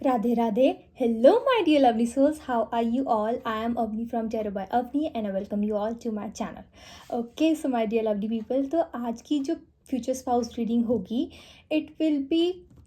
Radhe Radhe. Hello, my dear lovely souls. How are you all? I am Avni from Tarot by Avni and I welcome you all to my channel. Okay, so my dear lovely people, तो आज की जो future spouse reading होगी it will be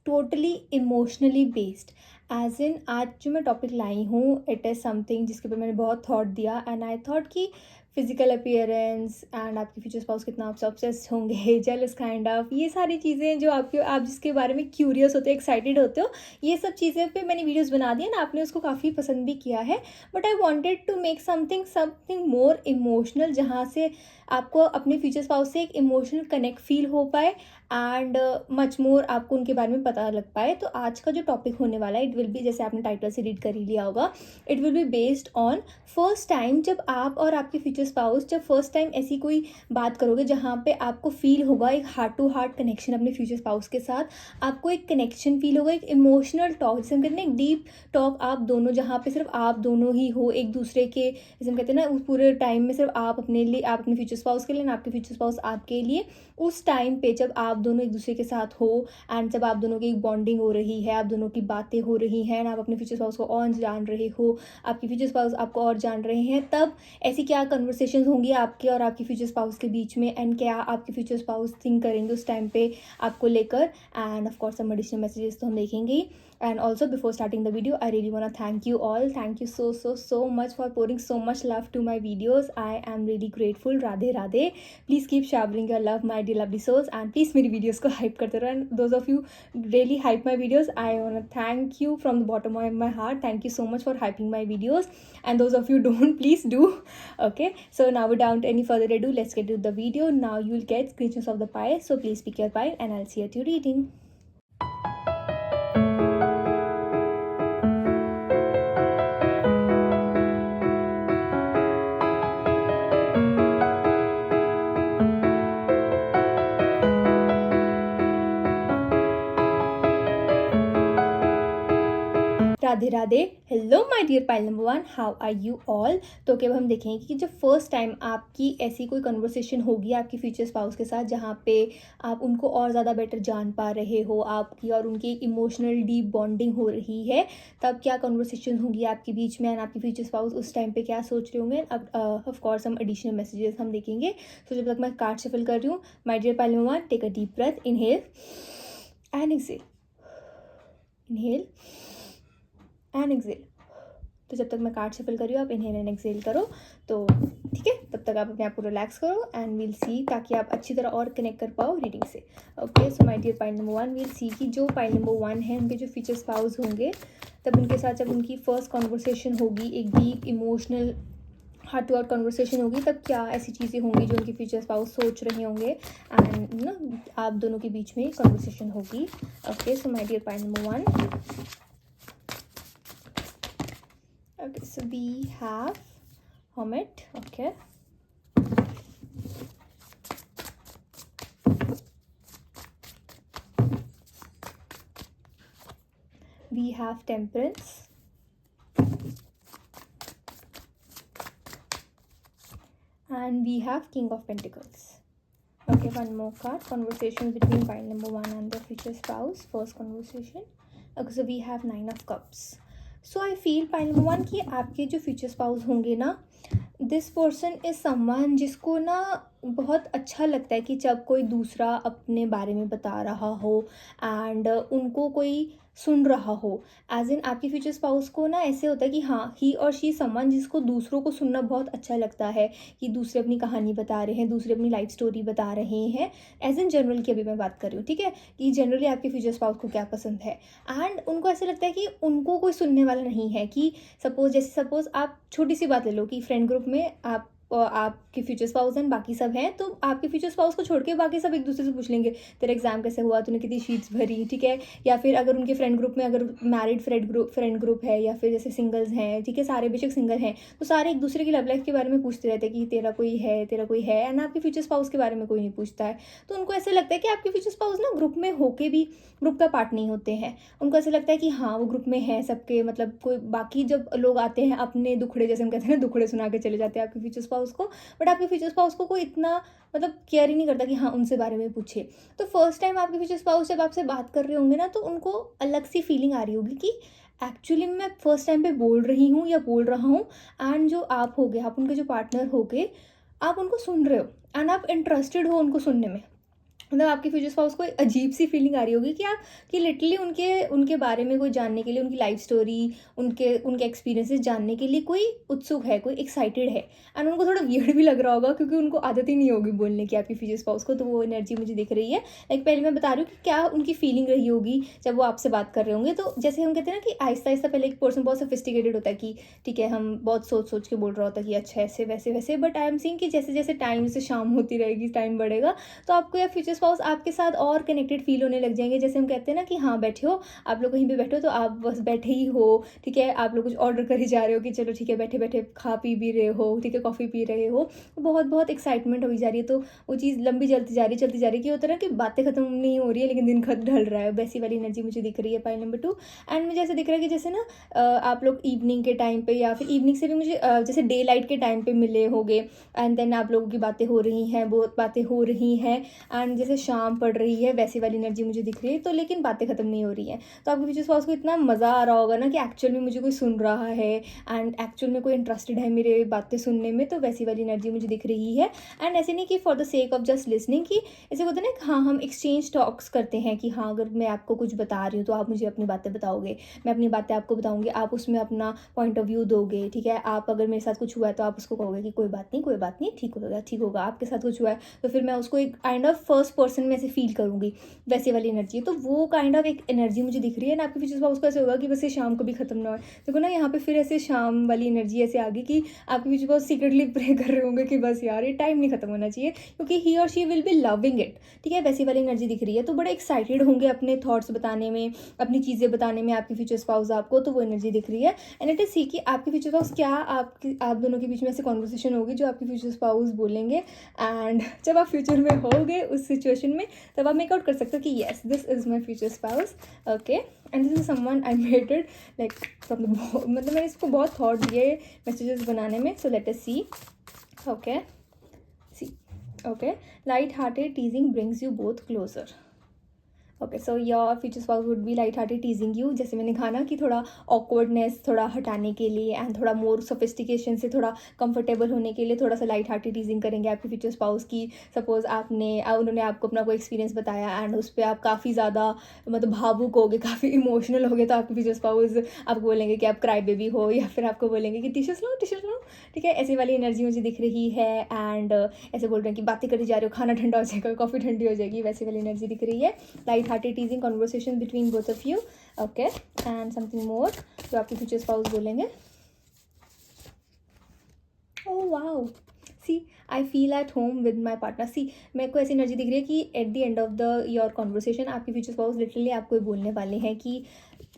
totally emotionally based. As in आज जो मैं topic लाई हूँ it is something जिसके ऊपर मैंने बहुत थॉट दिया एंड आई थॉट कि फिजिकल अपीयरेंस एंड आपके फ्यूचर स्पाउस कितना आपसे ऑब्सेस्ड होंगे, जेलस काइंड ऑफ, ये सारी चीज़ें जो आप जिसके बारे में क्यूरियस होते हो, एक्साइटेड होते हो, ये सब चीज़ें पे मैंने वीडियोस बना दी ना, आपने उसको काफ़ी पसंद भी किया है. But I wanted to make something more emotional, जहाँ से आपको अपने फ्यूचर स्पाउस से एक इमोशनल कनेक्ट फील हो पाए एंड मच मोर आपको उनके बारे में पता लग पाए. तो आज का जो टॉपिक होने वाला है इट विल बी, जैसे आपने टाइटल से रीड कर ही लिया होगा, it will be based on first time जब आप और आपके फ्यूचर स्पाउस जब फर्स्ट टाइम ऐसी कोई बात करोगे जहाँ पे आपको फील होगा एक हार्ट टू हार्ट कनेक्शन अपने फ्यूचर स्पाउस के साथ, आपको एक कनेक्शन फील होगा, एक इमोशनल टॉक जिसे हम कहते हैं एक डीप टॉक, आप दोनों जहाँ पे सिर्फ आप दोनों ही हो एक दूसरे के, जैसे हम कहते हैं ना उस पूरे टाइम में सिर्फ आप अपने लिए, आप अपने फ्यूचर स्पाउस के लिए ना आपके फ्यूचर स्पाउस आपके लिए, उस टाइम पे जब आप दोनों एक दूसरे के साथ हो एंड जब आप दोनों की एक बॉन्डिंग हो रही है, आप दोनों की बातें हो रही हैं एंड आप अपने फ्यूचर स्पाउस को और जान रहे हो, आपके फ्यूचर स्पाउस आपको और जान रहे हैं, तब ऐसी क्या कन्वर्सेशन होंगी आपके और आपके फ्यूचर स्पाउस के बीच में एंड क्या आपके फ्यूचर स्पाउस थिंक करेंगे उस टाइम पे आपको लेकर. And of course some additional messages तो हम देखेंगे ही. And also before starting the video, I really want to thank you all. Thank you so much for pouring so much love to my videos. I am really grateful. Radhe Radhe. Please keep showering your love, my dear lovely souls. And please मेरी videos को hype करते रहो. And those of you really hype my videos, I want to thank you from the bottom of my heart. Thank you so much for hyping my videos. And those of you don't, please do. Okay. So now without any further ado, let's get to the video. Now you'll get screenshots of the pile. So please pick your pile and I'll see you at your reading. Radhe Radhe. Hello my dear pile number 1, how are you all. तो अब हम देखेंगे कि जब first time आपकी ऐसी कोई conversation होगी आपकी फ्यूचर स्पाउस के साथ जहाँ पे आप उनको और ज़्यादा बेटर जान पा रहे हो, आपकी और उनकी इमोशनल डीप बॉन्डिंग हो रही है, तब क्या कन्वर्सेशन होगी आपके बीच में एंड आपकी फ्यूचर स्पाउस उस टाइम पे क्या सोच रहे होंगे. अब ऑफ कोर्स हम एडिशनल मैसेजेस हम देखेंगे. तो जब तक मैं कार्ड शफल कर रही हूँ, my dear pile number 1, take a deep breath, inhale and exhale, inhale and exhale. तो जब तक मैं कार्ड शफल कर रही हूँ आप इनहेल एंड एक्सेल करो. तो ठीक है, तब तक आप अपने आप को रिलैक्स करो एंड वील सी, ताकि आप अच्छी तरह और कनेक्ट कर पाओ रीडिंग से. Okay, so my dear pile number 1, we'll see कि जो पाइल नंबर 1 है उनके जो फ्यूचर स्पाउस होंगे, तब उनके साथ जब उनकी फर्स्ट कॉन्वर्सेशन होगी, एक deep emotional heart to heart conversation होगी, तब क्या ऐसी चीज़ें होंगी जो उनके फ्यूचर स्पाउस सोच रहे होंगे एंड ना आप दोनों के बीच में कॉन्वर्सेशन होगी. Okay, so my dear pile number 1. Okay, so we have Hermit. Okay. We have Temperance. And we have King of Pentacles. Okay, one more card. Conversation between pile number 1 and the future spouse. First conversation. Okay, so we have 9 of Cups. So I feel pile number 1 कि आपके जो future spouse होंगे ना, this person is someone जिसको ना बहुत अच्छा लगता है कि जब कोई दूसरा अपने बारे में बता रहा हो एंड उनको कोई सुन रहा हो. एज इन आपके फ्यूचर स्पाउस को ना ऐसे होता है कि हाँ, ही और शी समवन जिसको दूसरों को सुनना बहुत अच्छा लगता है, कि दूसरे अपनी कहानी बता रहे हैं, दूसरे अपनी लाइफ स्टोरी बता रहे हैं. एज इन जनरल की अभी मैं बात कर रही हूँ, ठीक है, कि जनरली आपके फ्यूचर स्पाउस को क्या पसंद है एंड उनको ऐसे लगता है कि उनको कोई सुनने वाला नहीं है. कि सपोज आप छोटी सी बात ले लो कि फ्रेंड ग्रुप में आपके फ्यूचर स्पाउस एंड बाकी सब हैं, तो आपके फ्यूचर स्पाउस को छोड़ के बाकी सब एक दूसरे से पूछ लेंगे तेरा एग्जाम कैसे हुआ, तूने कितनी शीट्स भरी, ठीक है. या फिर अगर उनके फ्रेंड ग्रुप में अगर मैरिड फ्रेंड ग्रुप है या फिर जैसे सिंगल्स हैं, ठीक है, सारे बेशक सिंगल हैं, तो सारे एक दूसरे की लव लाइफ के बारे में पूछते रहते हैं कि तेरा कोई है एंड आपके फ्यूचर स्पाउस के बारे में कोई नहीं पूछता है. तो उनको ऐसे लगता है कि आपके फ्यूचर स्पाउस ना ग्रुप में होके भी ग्रुप का पार्ट नहीं होते हैं. उनको ऐसे लगता है कि हाँ वो ग्रुप में है सबके, मतलब कोई बाकी जब लोग आते हैं अपने दुखड़े, जैसे हम कहते हैं ना, दुखड़े सुना के चले जाते हैं आपके फ्यूचर स्पाउस को, बट आपके फ्यूचर स्पाउस को कोई इतना मतलब केयर ही नहीं करता कि हाँ उनसे बारे में पूछे. तो फर्स्ट टाइम आपके फ्यूचर स्पाउस जब आपसे बात कर रहे होंगे ना, तो उनको अलग सी फीलिंग आ रही होगी कि एक्चुअली मैं फर्स्ट टाइम पे बोल रही हूँ या बोल रहा हूँ, एंड जो आप हो गए, आप उनके जो पार्टनर हो गए, आप उनको सुन रहे हो एंड आप इंटरेस्टेड हो उनको सुनने में। मतलब आपके फ्यूचर स्पाउस को एक अजीब सी फीलिंग आ रही होगी कि आप कि लिटरली उनके उनके बारे में कोई जानने के लिए, उनकी लाइफ स्टोरी, उनके उनके एक्सपीरियंसेस जानने के लिए कोई उत्सुक है, कोई एक्साइटेड है। एंड उनको थोड़ा वियर्ड भी लग रहा होगा क्योंकि उनको आदत ही नहीं होगी बोलने की आपकी फ्यूचर स्पाउस को। तो वो एनर्जी मुझे दिख रही है। लाइक पहले मैं बता रही हूँ कि क्या उनकी फीलिंग रही होगी जब वो आपसे बात कर रहे होंगे। तो जैसे हम कहते हैं ना कि आहिस्ता आहिस्ता पहले एक पर्सन बहुत सोफिस्टिकेटेड होता है कि ठीक है, हम बहुत सोच सोच के बोल रहा होता है कि अच्छा ऐसे वैसे वैसे, बट आई एम सीइंग कि जैसे जैसे टाइम से शाम होती रहेगी, टाइम बढ़ेगा, तो आपको या फ्यूचर स्पाउस आपके साथ और कनेक्टेड फील होने लग जाएंगे। जैसे हम कहते हैं ना कि हाँ बैठे हो, आप लोग कहीं पे बैठे हो तो आप बस बैठे ही हो, ठीक है, आप लोग कुछ ऑर्डर कर ही जा रहे हो कि चलो ठीक है बैठे बैठे खा पी भी रहे हो, ठीक है, कॉफ़ी पी रहे हो, बहुत बहुत एक्साइटमेंट हो जा रही है। तो वो चीज़ लंबी चलती जा रही है कि होता है ना कि बातें खत्म नहीं हो रही है लेकिन दिन खत ढल रहा है, वैसी वाली एनर्जी मुझे दिख रही है पाइल नंबर 2। एंड मुझे ऐसे दिख रहा है कि जैसे ना आप लोग इवनिंग के टाइम पे या फिर इवनिंग से भी मुझे जैसे डे लाइट के टाइम पे मिले होगे, एंड देन आप लोगों की बातें हो रही हैं, बहुत बातें हो रही हैं, एंड जैसे शाम पड़ रही है वैसी वाली एनर्जी मुझे दिख रही है। तो लेकिन बातें खत्म नहीं हो रही हैं। तो आपके फ्यूचर स्पाउस को इतना मज़ा आ रहा होगा ना कि एक्चुअल में मुझे कोई सुन रहा है एंड एक्चुअल में कोई इंटरेस्टेड है मेरे बातें सुनने में। तो वैसी वाली एनर्जी मुझे दिख रही है। एंड ऐसे नहीं कि for the sake of just listening, कि ऐसे होता है ना हाँ हम एक्सचेंज टॉक्स करते हैं कि हाँ अगर मैं आपको कुछ बता रही हूँ तो आप मुझे अपनी बातें बताओगे, मैं अपनी बातें आपको बताऊँगी, आप उसमें अपना पॉइंट ऑफ व्यू दोगे, ठीक है। आप अगर मेरे साथ कुछ हुआ है तो आप उसको कहोगे कि कोई बात नहीं, कोई बात नहीं, ठीक होगा, ठीक होगा। आपके साथ कुछ हुआ है तो फिर मैं उसको एक काइंड ऑफ फर्स्ट पर्सन में ऐसे फील करूँगी, वैसी वाली एनर्जी है। तो वो काइंड ऑफ एक एनर्जी मुझे दिख रही है ना आपके फ्यूचर स्पाउस को। ऐसे होगा कि बस ये शाम को भी खत्म ना हो। देखो ना यहाँ पे फिर ऐसे शाम वाली एनर्जी ऐसे आ गई कि आपके फ्यूचर स्पाउस सीक्रेटली प्रे कर रहे होंगे कि बस यार ये टाइम नहीं खत्म होना चाहिए क्योंकि ही और she will be loving it, ठीक है। वैसी वाली एनर्जी दिख रही है। तो बड़े एक्साइटेड होंगे अपने थॉट्स बताने में, अपनी चीज़ें बताने में आपके फ्यूचर स्पाउस आपको। तो वो एनर्जी दिख रही है। एंड इट इज सी कि आपके फ्यूचर स्पाउस क्या आप दोनों के बीच में ऐसे कॉन्वर्सेशन होगी जो आपके फ्यूचर स्पाउस बोलेंगे। एंड जब आप फ्यूचर में होगे उस सिचुएशन में तब आप मेकआउट कर सकते हो कि yes this is my future spouse, okay. And this is someone I made it like from the, मतलब मैंने इसको बहुत थॉट दिए मैसेजेस बनाने में। So let us see, okay see, okay. Light hearted teasing brings you both closer. Okay, so your future spouse would be light hearted teasing you. जैसे मैंने कहा ना कि थोड़ा ऑकवर्डनेस थोड़ा हटाने के लिए एंड थोड़ा मोर सोफिस्टिकेशन से थोड़ा कंफर्टेबल होने के लिए थोड़ा सा लाइट हार्टेड टीजिंग करेंगे आपके फ्यूचर स्पाउस की। सपोज उन्होंने आपको अपना कोई एक्सपीरियंस बताया एंड उस पर आप काफ़ी ज़्यादा मतलब भावुक हो गए, काफ़ी इमोशनल हो गए, तो आपके फ्यूचर स्पाउस आपको बोलेंगे कि आप क्राई बेबी हो, या फिर आपको बोलेंगे कि टिश्यूज लो, ठीक है। ऐसी वाली एनर्जी मुझे दिख रही है। एंड ऐसे बोल रहे हैं कि बातें करी जा रहे हो, खाना ठंडा हो जाएगा, कॉफ़ी ठंडी हो जाएगी, वैसी वाली एनर्जी दिख रही है। Light hearted teasing conversation between both of you, okay. And something more जो आपके फ्यूचर स्पाउस बोलेंगे। Oh wow, see I feel at home with my partner. See मेरे को ऐसी एनर्जी दिख रही है कि at the end of the your conversation आपके फ्यूचर स्पाउस लिटरली आपको ये बोलने वाले हैं कि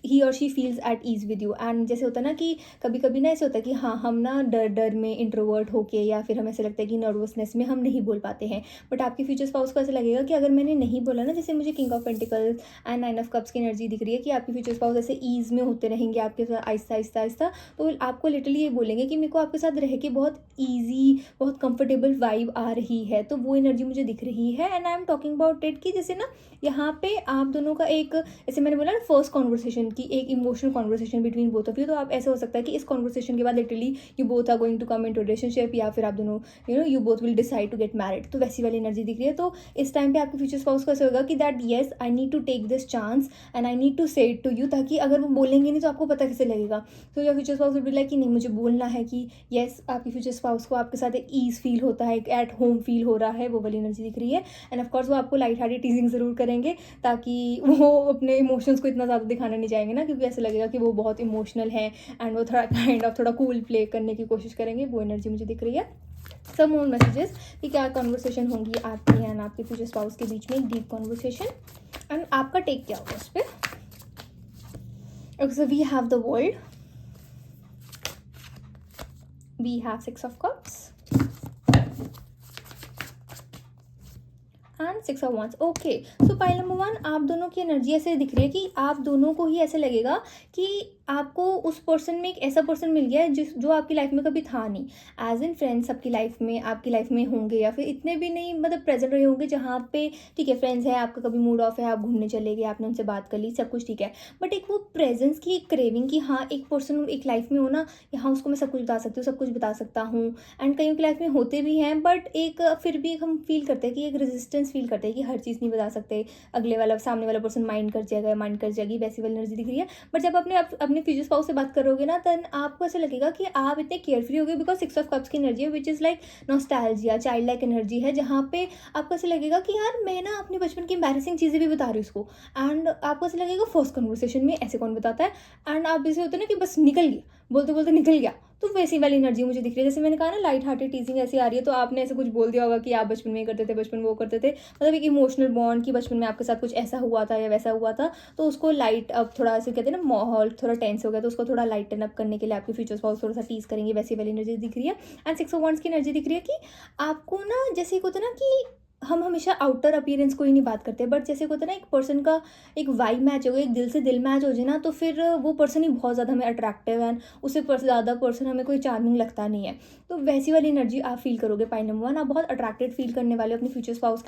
ही और she feels at ease with you. And जैसे होता है ना कि कभी कभी ना ऐसे होता है कि हाँ हम ना डर में इंट्रोवर्ट होके या फिर हमें ऐसे लगता है कि नर्वसनेस में हम नहीं बोल पाते हैं। बट आपके फ्यूचर स्पाउस को ऐसा लगेगा कि अगर मैंने नहीं बोला ना, जैसे मुझे king of pentacles and nine of cups की एनर्जी दिख रही है कि आपके फ्यूचर स्पाउस ऐसे ईज में होते रहेंगे आपके साथ आहिस्ता आहिस्ता आहिस्ता। तो आपको लिटरली ये बोलेंगे कि मेरे को आपके साथ रह के बहुत ईजी, बहुत कंफर्टेबल वाइब आ रही है। तो वो एनर्जी मुझे दिख रही है। And I am talking about it कि जैसे ना यहाँ पे आप दोनों का एक, जैसे मैंने बोला ना फर्स्ट कॉन्वर्सेशन की एक emotional conversation between both of you. तो आप ऐसा हो सकता है कि इस कॉन्वर्सेशन के बाद literally you both are going to come into relationship, या फिर आप दोनों you both will decide to get married. तो वैसी वाली एनर्जी दिख रही है। तो इस टाइम पे आपके फ्यूचर स्पाउस को ऐसा होगा कि that yes I need to take this chance and I need to say it to you, ताकि अगर वो बोलेंगे नहीं तो आपको पता कैसे लगेगा। तो your future spouse will be like कि नहीं मुझे बोलना है कि येस। आपके फ्यूचर स्पाउस को आपके साथ एक ईज फील होता है, एक एट होम फील हो रहा है, वो वाली एनर्जी दिख रही है। एंड ऑफकोर्स वो आपको लाइट हार्टेड टीजिंग जरूर करेंगे ताकि वो अपने इमोशंस को इतना ज़्यादा दिखाना नहीं चाहेंगे ना, क्योंकि ऐसा लगेगा कि वो बहुत इमोशनल है एंड वो थोड़ा काइंड ऑफ थोड़ा कूल प्ले करने की कोशिश करेंगे। वो एनर्जी मुझे दिख रही है। सम मोर मैसेजेस कि क्या कन्वर्सेशन होंगी आपकी एंड आपके फ्यूचर स्पाउस के बीच में, एक डीप कन्वर्सेशन। एंड आपका टेक क्या होगा उस पर। Okay, so we have the world, we have 6 of cups, and 1 6 of wands। Okay, so pile number 1 आप दोनों की एनर्जी ऐसे दिख रही है कि आप दोनों को ही ऐसे लगेगा कि आपको उस पर्सन में एक ऐसा पर्सन मिल गया है जो आपकी लाइफ में कभी था नहीं। एज इन फ्रेंड्स आपकी लाइफ में होंगे, या फिर इतने भी नहीं मतलब प्रेजेंट रहे होंगे जहाँ पे ठीक है फ्रेंड्स है, आपका कभी मूड ऑफ है, आप घूमने चले गए, आपने उनसे बात कर ली, सब कुछ ठीक है, बट एक वो प्रेजेंस की एक क्रेविंग कि हाँ एक पर्सन एक लाइफ में हो ना, यहाँ उसको मैं सब कुछ बता सकती हूँ, सब कुछ बता सकता हूँ। एंड कईयों की लाइफ में होते भी हैं, बट एक फिर भी हम फील करते हैं कि एक रेजिस्टेंस फील करते हैं कि हर चीज़ नहीं बता सकते, अगले वाला सामने वाला पर्सन माइंड कर जाएगी, वैसी वाली एनर्जी दिख रही है। बट जब अपने फ्यूचर स्पाउस से बात करोगे ना, तब आपको ऐसा लगेगा कि आप इतने केयरफ्री हो गए, बिकॉज 6 ऑफ कप्स की एनर्जी है which is like nostalgia, child like energy है, जहाँ पे आपको ऐसा लगेगा कि यार मैं ना अपने बचपन की एम्बैरेसिंग चीज़ें भी बता रही हूँ उसको। एंड आपको ऐसा लगेगा फर्स्ट कन्वर्सेशन में ऐसे कौन बताता है, एंड आप जैसे होते हैं ना कि बस निकल गया, बोलते बोलते निकल गया, तो वैसी वाली एनर्जी मुझे दिख रही है। जैसे मैंने कहा ना लाइट हार्टेड टीजिंग ऐसी आ रही है, तो आपने ऐसे कुछ बोल दिया होगा कि आप बचपन में करते थे, बचपन वो करते थे, मतलब एक इमोशनल बॉन्ड कि बचपन में आपके साथ कुछ ऐसा हुआ था या वैसा हुआ था, तो उसको लाइट अब थोड़ा ऐसे कहते हैं ना माहौल थोड़ा टेंस हो गया, तो उसको थोड़ा लाइटन अप करने के लिए आपके फ्यूचर स्पाउस थोड़ा सा टीज करेंगे, वैसी वाली एनर्जी दिख रही है। एंड 6 ऑफ wands की एनर्जी दिख रही है कि आपको ना जैसे एक होता है ना कि हम हमेशा आउटर अपीयरेंस को ही नहीं बात करते, बट जैसे होता है ना एक पर्सन का एक वाइब मैच हो गया, एक दिल से दिल मैच हो जाए ना, तो फिर वो पर्सन ही बहुत ज़्यादा हमें अट्रैक्टिव है, उससे ज़्यादा पर्सन हमें कोई चार्मिंग लगता नहीं है। तो वैसी वाली एनर्जी आप फील करोगे पाई नंबर 1। आप बहुत अट्रैक्टेड फील करने वाले हो अपने फ्यूचर स्पाउस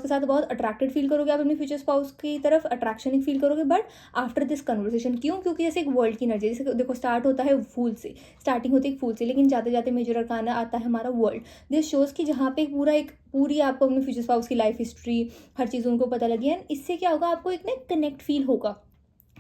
के साथ बहुत अट्रैक्टेड फील करोगे आप अपने फ्यूचर स्पाउस की तरफ, अट्रैक्शन ही फील करोगे। बट आफ्टर दिस कन्वर्सेशन, क्यों? क्योंकि जैसे एक वर्ल्ड की एनर्जी, जैसे देखो स्टार्ट होता है फूल से, स्टार्टिंग होती है फूल से, लेकिन जाते जाते मेजर अरकाना आता है हमारा वर्ल्ड। दिस शोज़ कि जहाँ पे पूरी आपको अपने फ्यूचर स्पाउस की लाइफ हिस्ट्री हर चीज़ उनको पता लगी है। इससे क्या होगा, आपको एक ना कनेक्ट फील होगा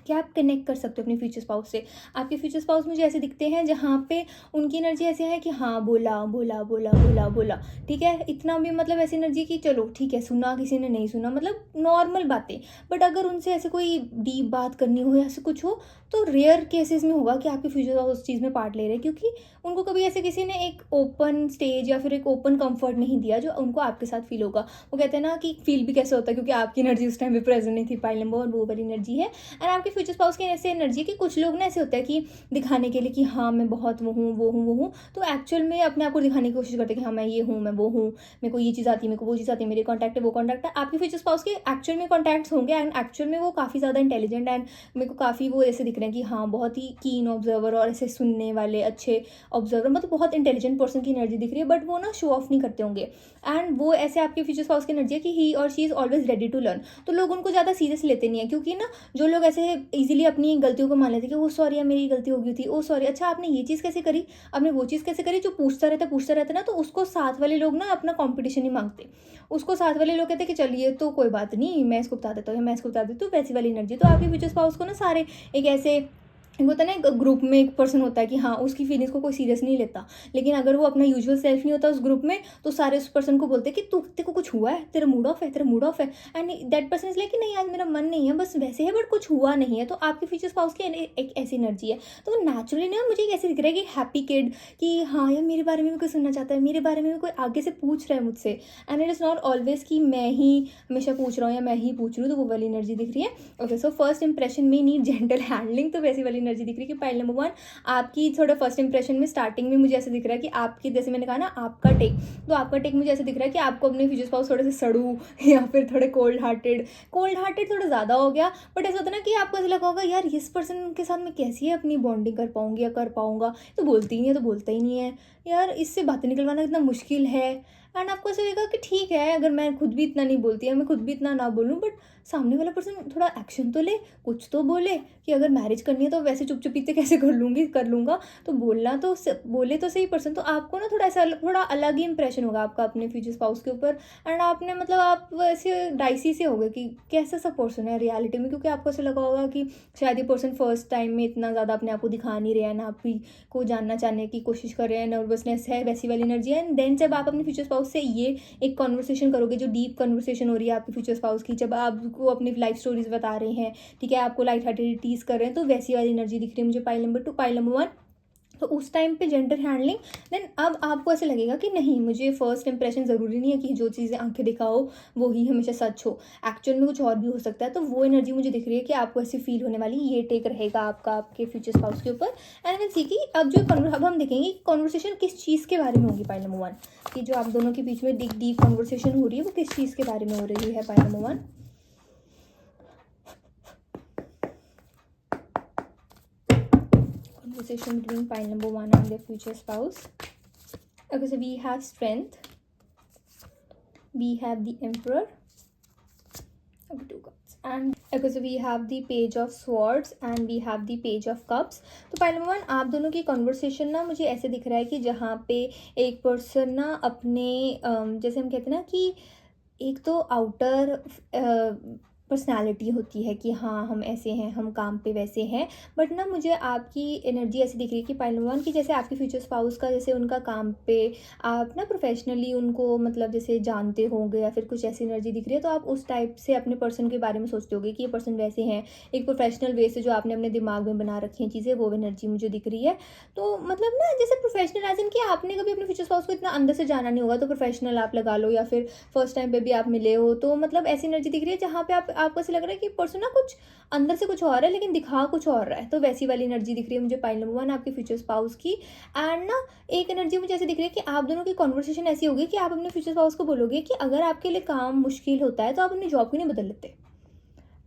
कि आप कनेक्ट कर सकते हो अपने फ्यूचर स्पाउस से। आपके फ्यूचर स्पाउस मुझे ऐसे दिखते हैं जहाँ पे उनकी एनर्जी ऐसे है कि हाँ बोला बोला बोला बोला बोला, ठीक है, इतना भी मतलब ऐसी एनर्जी कि चलो ठीक है सुना किसी ने नहीं सुना, मतलब नॉर्मल बातें। बट अगर उनसे ऐसे कोई डीप बात करनी हो या ऐसे कुछ हो, तो रेयर केसेस में होगा कि आपके फ्यूचर स्पाउस उस चीज़ में पार्ट ले रहे हैं, क्योंकि उनको कभी ऐसे किसी ने एक ओपन स्टेज या फिर एक ओपन कंफर्ट नहीं दिया जो उनको आपके साथ फील होगा। वो कहते हैं ना कि फील भी कैसे होता है, क्योंकि आपकी एनर्जी उस टाइम पे प्रेजेंट नहीं थी पाइल नंबर, और वो वाली एनर्जी है। एंड आपके फ्यूचर स्पाउस की ऐसे एनर्जी कि कुछ लोग ना ऐसे होता है कि दिखाने के लिए कि हाँ मैं बहुत वो हूँ, तो एक्चुअल में अपने आप को दिखाने की कोशिश करते हैं कि हाँ मैं ये हूँ, मैं वो हूँ, मेरे को ये चीज़ आती है, मेरे को वो चीज़ आती है, मेरे कॉन्टैक्ट है, वो कॉन्टैक्ट है। आपके फ्यूचर स्पाउस के एक्चुअल में कॉन्टैक्ट्स होंगे, एंड एक्चुअल में वो काफ़ी ज़्यादा इंटेलिजेंट एंड मेरे को काफ़ी वो ऐसे दिख रहे हैं कि हाँ बहुत ही कीन ऑब्जर्वर और ऐसे सुनने वाले अच्छे ऑब्जर्वर, मतलब बहुत इंटेलिजेंट पर्सन की एनर्जी दिख रही है। बट वो ना शो ऑफ नहीं करते होंगे, एंड वो ऐसे आपके फ्यूचर स्पाउस की एनर्जी है कि ही और she is always ready to learn. तो लोग उनको ज़्यादा सीरियस लेते नहीं है, क्योंकि ना जो लोग ऐसे इजीली अपनी गलतियों को मान लेते कि ओ सॉरी यार मेरी गलती हो गई थी, ओ सॉरी अच्छा आपने ये चीज़ कैसे करी, आपने वो चीज़ कैसे करी, जो पूछता रहता ना, तो उसको साथ वाले लोग ना अपना कॉम्पिटिशन ही मांगते। उसको साथ वाले लोग कहते कि चलिए तो कोई बात नहीं, मैं इसको बता देता हूँ या मैं इसको बता देती हूँ, वैसी वाली एनर्जी। तो आपके फ्यूचर स्पाउस को ना सारे एक ऐसे होता है ना, एक ग्रुप में एक पर्सन होता है कि हाँ उसकी फीलिंग्स को कोई सीरियस नहीं लेता, लेकिन अगर वो अपना यूजुअल सेल्फ नहीं होता उस ग्रुप में, तो सारे उस पर्सन को बोलते हैं कि तेरे को कुछ हुआ है, तेरा मूड ऑफ है, तेरा मूड ऑफ है, and that person is like कि नहीं आज मेरा मन नहीं है, बस वैसे है, बट कुछ हुआ नहीं है। तो आपके फ्यूचर स्पाउस की एक ऐसी एनर्जी है, तो वो नेचुरली ना मुझे एक ऐसे दिख रहा है कि हैप्पी किड, कि हाँ यार मेरे बारे में भी कोई सुनना चाहता है, मेरे बारे में भी कोई आगे से पूछ रहा है मुझसे, and it is not always कि मैं ही हमेशा पूछ रहा हूँ या मैं ही पूछ रही हूँ, तो वो वाली एनर्जी दिख रही है। ओके, सो फर्स्ट इंप्रेशन में नीड जेंटल हैंडलिंग, तो वैसी वाली एनर्जी दिख रही है कि पाइल नंबर 1 आपकी थोड़ा फर्स्ट इंप्रेशन में स्टार्टिंग में मुझे ऐसे दिख रहा है कि आपकी, जैसे मैंने कहा ना आपका टेक, तो आपका टेक मुझे ऐसे दिख रहा है कि आपको अपने फ्यूचर स्पाउस थोड़े से सड़ू या फिर थोड़े कोल्ड हार्टेड थोड़ा ज़्यादा हो गया। बट ऐसा होता है ना कि आपको ऐसा लगा होगा यार इस पर्सन के साथ मैं कैसी है अपनी बॉन्डिंग कर पाऊंगी या कर पाऊंगा, तो बोलती ही नहीं है, तो बोलता ही नहीं है यार, इससे बातें निकलवाना इतना मुश्किल है। एंड आपको ऐसा लगेगा कि ठीक है अगर मैं खुद भी इतना नहीं बोलती है, मैं खुद भी इतना ना बोलूँ, बट सामने वाला पर्सन थोड़ा एक्शन तो ले, कुछ तो बोले कि अगर मैरिज करनी है तो वैसे चुप चुपीते कैसे कर लूँगा, तो बोलना तो बोले तो सही पर्सन, तो आपको ना थोड़ा अलग ही इंप्रेशन होगा आपका अपने फ्यूचर स्पाउस के ऊपर। एंड आपने मतलब आप वैसे डाइसी से होगा कि कैसा सा पर्सन है रियलिटी में, क्योंकि आपको ऐसा लगा होगा कि शायद ये पर्सन फर्स्ट टाइम में इतना ज़्यादा अपने आप को दिखा नहीं रहा है ना, आप भी को जानना चाहने की कोशिश कर रहे हैं, नर्वसनेस है, वैसी वाली एनर्जी है। एंड देन जब आप अपने फ्यूचर स्पाउस से ये एक कॉन्वर्सेशन करोगे, जो डीप कॉन्वर्सेशन हो रही है आपके फ्यूचर स्पाउस की, जब आपको अपनी लाइफ स्टोरीज बता रहे हैं, ठीक है, आपको लाइट हार्टेड टीज कर रहे हैं, तो वैसी वाली एनर्जी दिख रही है मुझे पाइल नंबर 2। पाइल नंबर 1 तो उस टाइम पे जेंडर हैंडलिंग, देन अब आपको ऐसे लगेगा कि नहीं, मुझे फर्स्ट इंप्रेशन ज़रूरी नहीं है कि जो चीज़ें आंखें दिखाओ वो ही हमेशा सच हो, एक्चुअल में कुछ और भी हो सकता है। तो वो एनर्जी मुझे दिख रही है कि आपको ऐसी फील होने वाली, ये टेक रहेगा आपका आपके फ्यूचर स्पाउस के ऊपर। एंड विल सी कि अब अब हम देखेंगे कि कॉन्वर्सेशन किस चीज़ के बारे में होगी। पॉइंट नंबर 1 कि जो आप दोनों के बीच में डीप कॉन्वर्सेशन हो रही है वो किस चीज़ के बारे में हो रही है। Point number 1, conversation between pile number 1 and their future spouse. Okay, so we have strength, we have the emperor, okay, 2 cards, and okay, so we have the page of swords and we have the page of cups. तो pile number 1, आप दोनों की conversation ना मुझे ऐसे दिख रहा है कि जहाँ पे एक पर्सन ना अपने जैसे हम कहते हैं ना कि एक तो आउटर पर्सनालिटी होती है कि हाँ हम ऐसे हैं, हम काम पे वैसे हैं, बट ना मुझे आपकी एनर्जी ऐसी दिख रही है कि पॉइंट नंबर 1 कि जैसे आपके फ्यूचर स्पाउस का जैसे उनका काम पे आप ना प्रोफेशनली उनको मतलब जैसे जानते होंगे या फिर कुछ ऐसी एनर्जी दिख रही है, तो आप उस टाइप से अपने पर्सन के बारे में सोचते होगे कि ये पर्सन वैसे हैं, एक प्रोफेशनल वे से जो आपने अपने दिमाग में बना रखी हैं चीज़ें, वो एनर्जी मुझे दिख रही है। तो मतलब ना जैसे प्रोफेशनल एज इन कि आपने कभी अपने फ्यूचर स्पाउस को इतना अंदर से जाना नहीं होगा, तो प्रोफेशनल आप लगा लो, या फिर फर्स्ट टाइम पे भी आप मिले हो, तो मतलब ऐसी एनर्जी दिख रही है जहाँ पे आपको ऐसे लग रहा है कि पर्सन ना कुछ अंदर से कुछ और है लेकिन दिखा कुछ और रहा है। तो वैसी वाली एनर्जी दिख रही है मुझे पाइल नंबर 1 आपके फ्यूचर स्पाउस की। एंड ना एक एनर्जी मुझे ऐसी दिख रही है कि आप दोनों की कॉन्वर्सेशन ऐसी होगी कि आप अपने फ्यूचर स्पाउस को बोलोगे कि अगर आपके लिए काम मुश्किल होता है तो आप अपनी जॉब क्यों नहीं बदल लेते।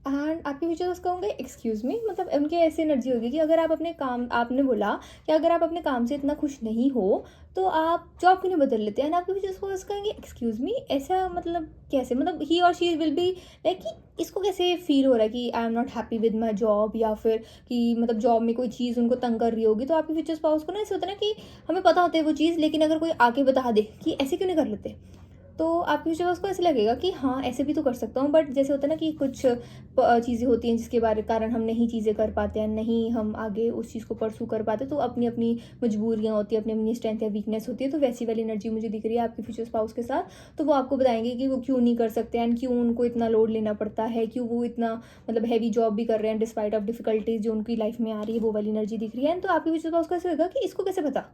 एंड आपके फ्यूचर उसका होंगे एक्सक्यूज़ मी, मतलब उनकी ऐसी एनर्जी होगी कि अगर आप अपने काम, आपने बोला कि अगर आप अपने काम से इतना खुश नहीं हो तो आप जॉब क्यों नहीं बदल लेते। एंड आपके फ्यूचर को उसका कहेंगे एक्सक्यूज़ मी, ऐसा मतलब कैसे, मतलब ही और शी विल बी लाइक कि इसको कैसे फील हो रहा है कि I am not happy with my job, या फिर कि मतलब जॉब में कोई चीज़ उनको तंग कर रही होगी। तो आपके फ्यूचर स्पाउस को ना ऐसे होता है ना कि हमें पता होता है वो चीज़, लेकिन अगर कोई आके बता दे कि ऐसे क्यों नहीं कर लेते, तो आपके फ्यूचर उसको ऐसे लगेगा कि हाँ ऐसे भी तो कर सकता हूँ। बट जैसे होता है ना कि कुछ चीज़ें होती हैं जिसके कारण हम नहीं चीज़ें कर पाते हैं, नहीं हम आगे उस चीज़ को परसू कर पाते, तो अपनी अपनी मजबूरियाँ होती हैं, अपनी अपनी स्ट्रेंथ या वीकनेस होती है। तो वैसी वाली एनर्जी मुझे दिख रही है आपके फ्यूचर स्पाउस के साथ। तो वो आपको बताएंगे कि वो क्यों नहीं कर सकते एंड क्यों उनको इतना लोड लेना पड़ता है, क्यों वो इतना मतलब हैवी जॉब भी कर रहे हैं डिस्पाइट ऑफ डिफिकल्टीज जो उनकी लाइफ में आ रही है। वो वाली एनर्जी दिख रही है। तो आपके फ्यूचर स्पाउस को ऐसे होगा कि इसको कैसे पता,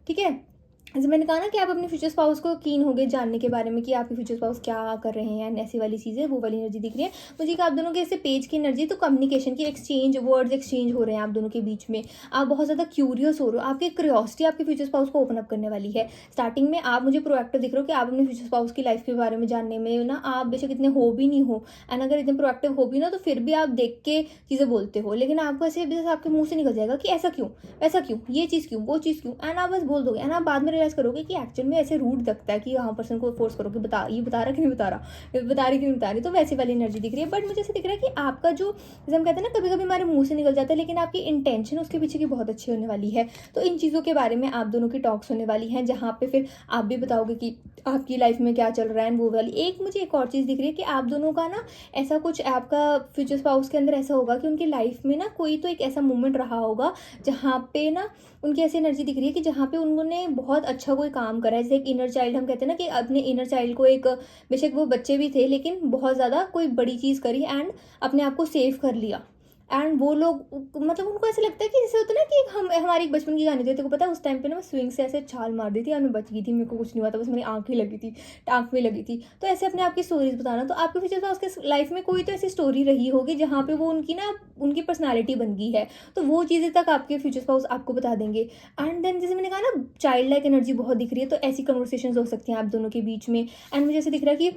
ठीक है। जैसे मैंने कहा ना कि आप अपने फ्यूचर स्पाउस को कीन हो गए जानने के बारे में कि आपके फ्यूचर स्पाउस क्या कर रहे हैं, ऐसी वाली चीज़ें, वो वाली एनर्जी दिख रही है मुझे कि आप दोनों के ऐसे पेज की एनर्जी, तो कम्युनिकेशन की एक्सचेंज, वर्ड्स एक्सचेंज हो रहे हैं आप दोनों के बीच में। आप बहुत ज़्यादा क्यूरियस हो रहे हो, आपकी क्यूरियोसिटी आपके फ्यूचर स्पाउस को ओपन अप करने वाली है। स्टार्टिंग में आप मुझे प्रोएक्टिव दिख रहे हो कि आप अपने फ्यूचर स्पाउस की लाइफ के बारे में जानने में ना आप बेशक इतने हो भी नहीं हो, एंड अगर इतने प्रोएक्टिव हो भी ना तो फिर भी आप देख के चीज़ें बोलते हो, लेकिन आपको ऐसे जैसे आपके मुंह से निकल जाएगा कि ऐसा क्यों, वैसा क्यों, ये चीज़ क्यों, वो चीज़ क्यों, एंड आप बस बोल दोगे। एंड आप बाद में रियलाइज करोगे कि एक्चुअल में ऐसे रूड लगता है कि हाँ पर्सन को फोर्स करो कि बता, ये बता रहा कि नहीं बता रहा, बता रही कि नहीं बता रही। तो वैसी वाली एनर्जी दिख रही है। बट मुझे ऐसे दिख रहा है कि आपका जो जैसे हम कहते हैं ना कभी कभी हमारे मुंह से निकल जाता है, लेकिन आपकी इंटेंशन उसके पीछे की बहुत अच्छी होने वाली है। तो इन चीज़ों के बारे में आप दोनों की टॉक्स होने वाली हैं, जहाँ पे फिर आप भी बताओगे कि आपकी लाइफ में क्या चल रहा है। वो वाली एक मुझे एक और चीज़ दिख रही है कि आप दोनों का ना ऐसा कुछ आपका फ्यूचर स्पाउस के अंदर ऐसा होगा कि उनकी लाइफ में ना कोई तो एक ऐसा मोमेंट रहा होगा जहाँ पे ना उनकी ऐसी एनर्जी दिख रही है कि जहाँ पे उन्होंने बहुत अच्छा कोई काम करा है। जैसे एक इनर चाइल्ड, हम कहते हैं ना कि अपने इनर चाइल्ड को एक, बेशक वो बच्चे भी थे लेकिन बहुत ज़्यादा कोई बड़ी चीज़ करी एंड अपने आप को सेव कर लिया। एंड वो लोग मतलब उनको ऐसे लगता है कि जैसे होता है ना कि हम हमारी एक बचपन की कहानी थी, तेरे को पता है उस टाइम पे ना मैं स्विंग से ऐसे छाल मार दी थी और मैं बच गई थी, मेरे को कुछ नहीं हुआ था, बस मेरी आँख ही लगी थी, आँख में लगी थी। तो ऐसे अपने आप की स्टोरीज बताना। तो आपके फ्यूचर में उसके लाइफ में कोई तो ऐसी स्टोरी रही होगी जहाँ पे वो उनकी ना उनकी पर्सनैलिटी बन गई है, तो वो चीज़ें तक आपके फ्यूचर स्पाउस आपको बता देंगे। एंड देन जैसे मैंने कहा ना चाइल्ड लाइक एनर्जी बहुत दिख रही है, तो ऐसी कन्वर्सेशन हो सकती हैं आप दोनों के बीच में। एंड मुझे ऐसे दिख रहा है कि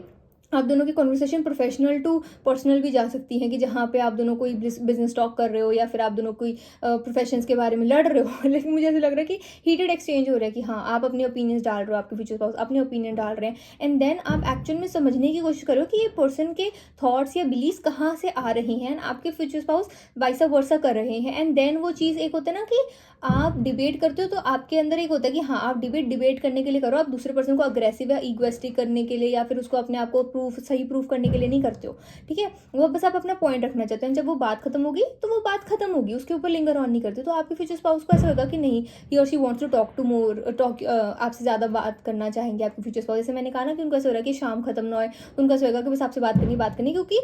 आप दोनों की कॉन्वर्सेशन प्रोफेशनल टू पर्सनल भी जा सकती हैं, कि जहाँ पे आप दोनों कोई बिजनेस टॉक कर रहे हो या फिर आप दोनों कोई प्रोफेशंस के बारे में लड़ रहे हो लेकिन मुझे ऐसा लग रहा है कि हीटेड एक्सचेंज हो रहा है कि हाँ आप अपने ओपिनियंस डाल रहे हो, आपके फ्यूचर स्पाउस अपने ओपिनियन डाल रहे हैं। एंड देन आप एक्चुअल में समझने की कोशिश करो कि ये पर्सन के थॉट्स या बिलीव्स कहाँ से आ रहे हैं, आपके फ्यूचर स्पाउस वाइसा वर्सा कर रहे हैं। एंड देन वो चीज़ एक होता है ना कि आप डिबेट करते हो, तो आपके अंदर एक होता है कि हाँ आप डिबेट करने के लिए करो, आप दूसरे पर्सन को अग्रेसिव या इगोइस्टिक करने के लिए या फिर उसको अपने आप को प्रूव प्रूफ सही प्रूफ करने के लिए नहीं करते हो, ठीक है। वो बस आप अपना पॉइंट रखना चाहते हैं, जब वो बात खत्म होगी तो वो बात खत्म होगी, उसके ऊपर लिंगर ऑन नहीं करते। तो आपके फ्यूचर स्पाउस को ऐसा होगा कि नहीं, ही और she wants to talk to more, आपसे ज़्यादा बात करना चाहेंगे आपके फ्यूचर स्पाउस। जैसे मैंने कहा ना कि उनको ऐसा हो रहा है कि शाम खत्म ना हो, उनका ऐसा होगा कि बस आपसे बात करनी, क्योंकि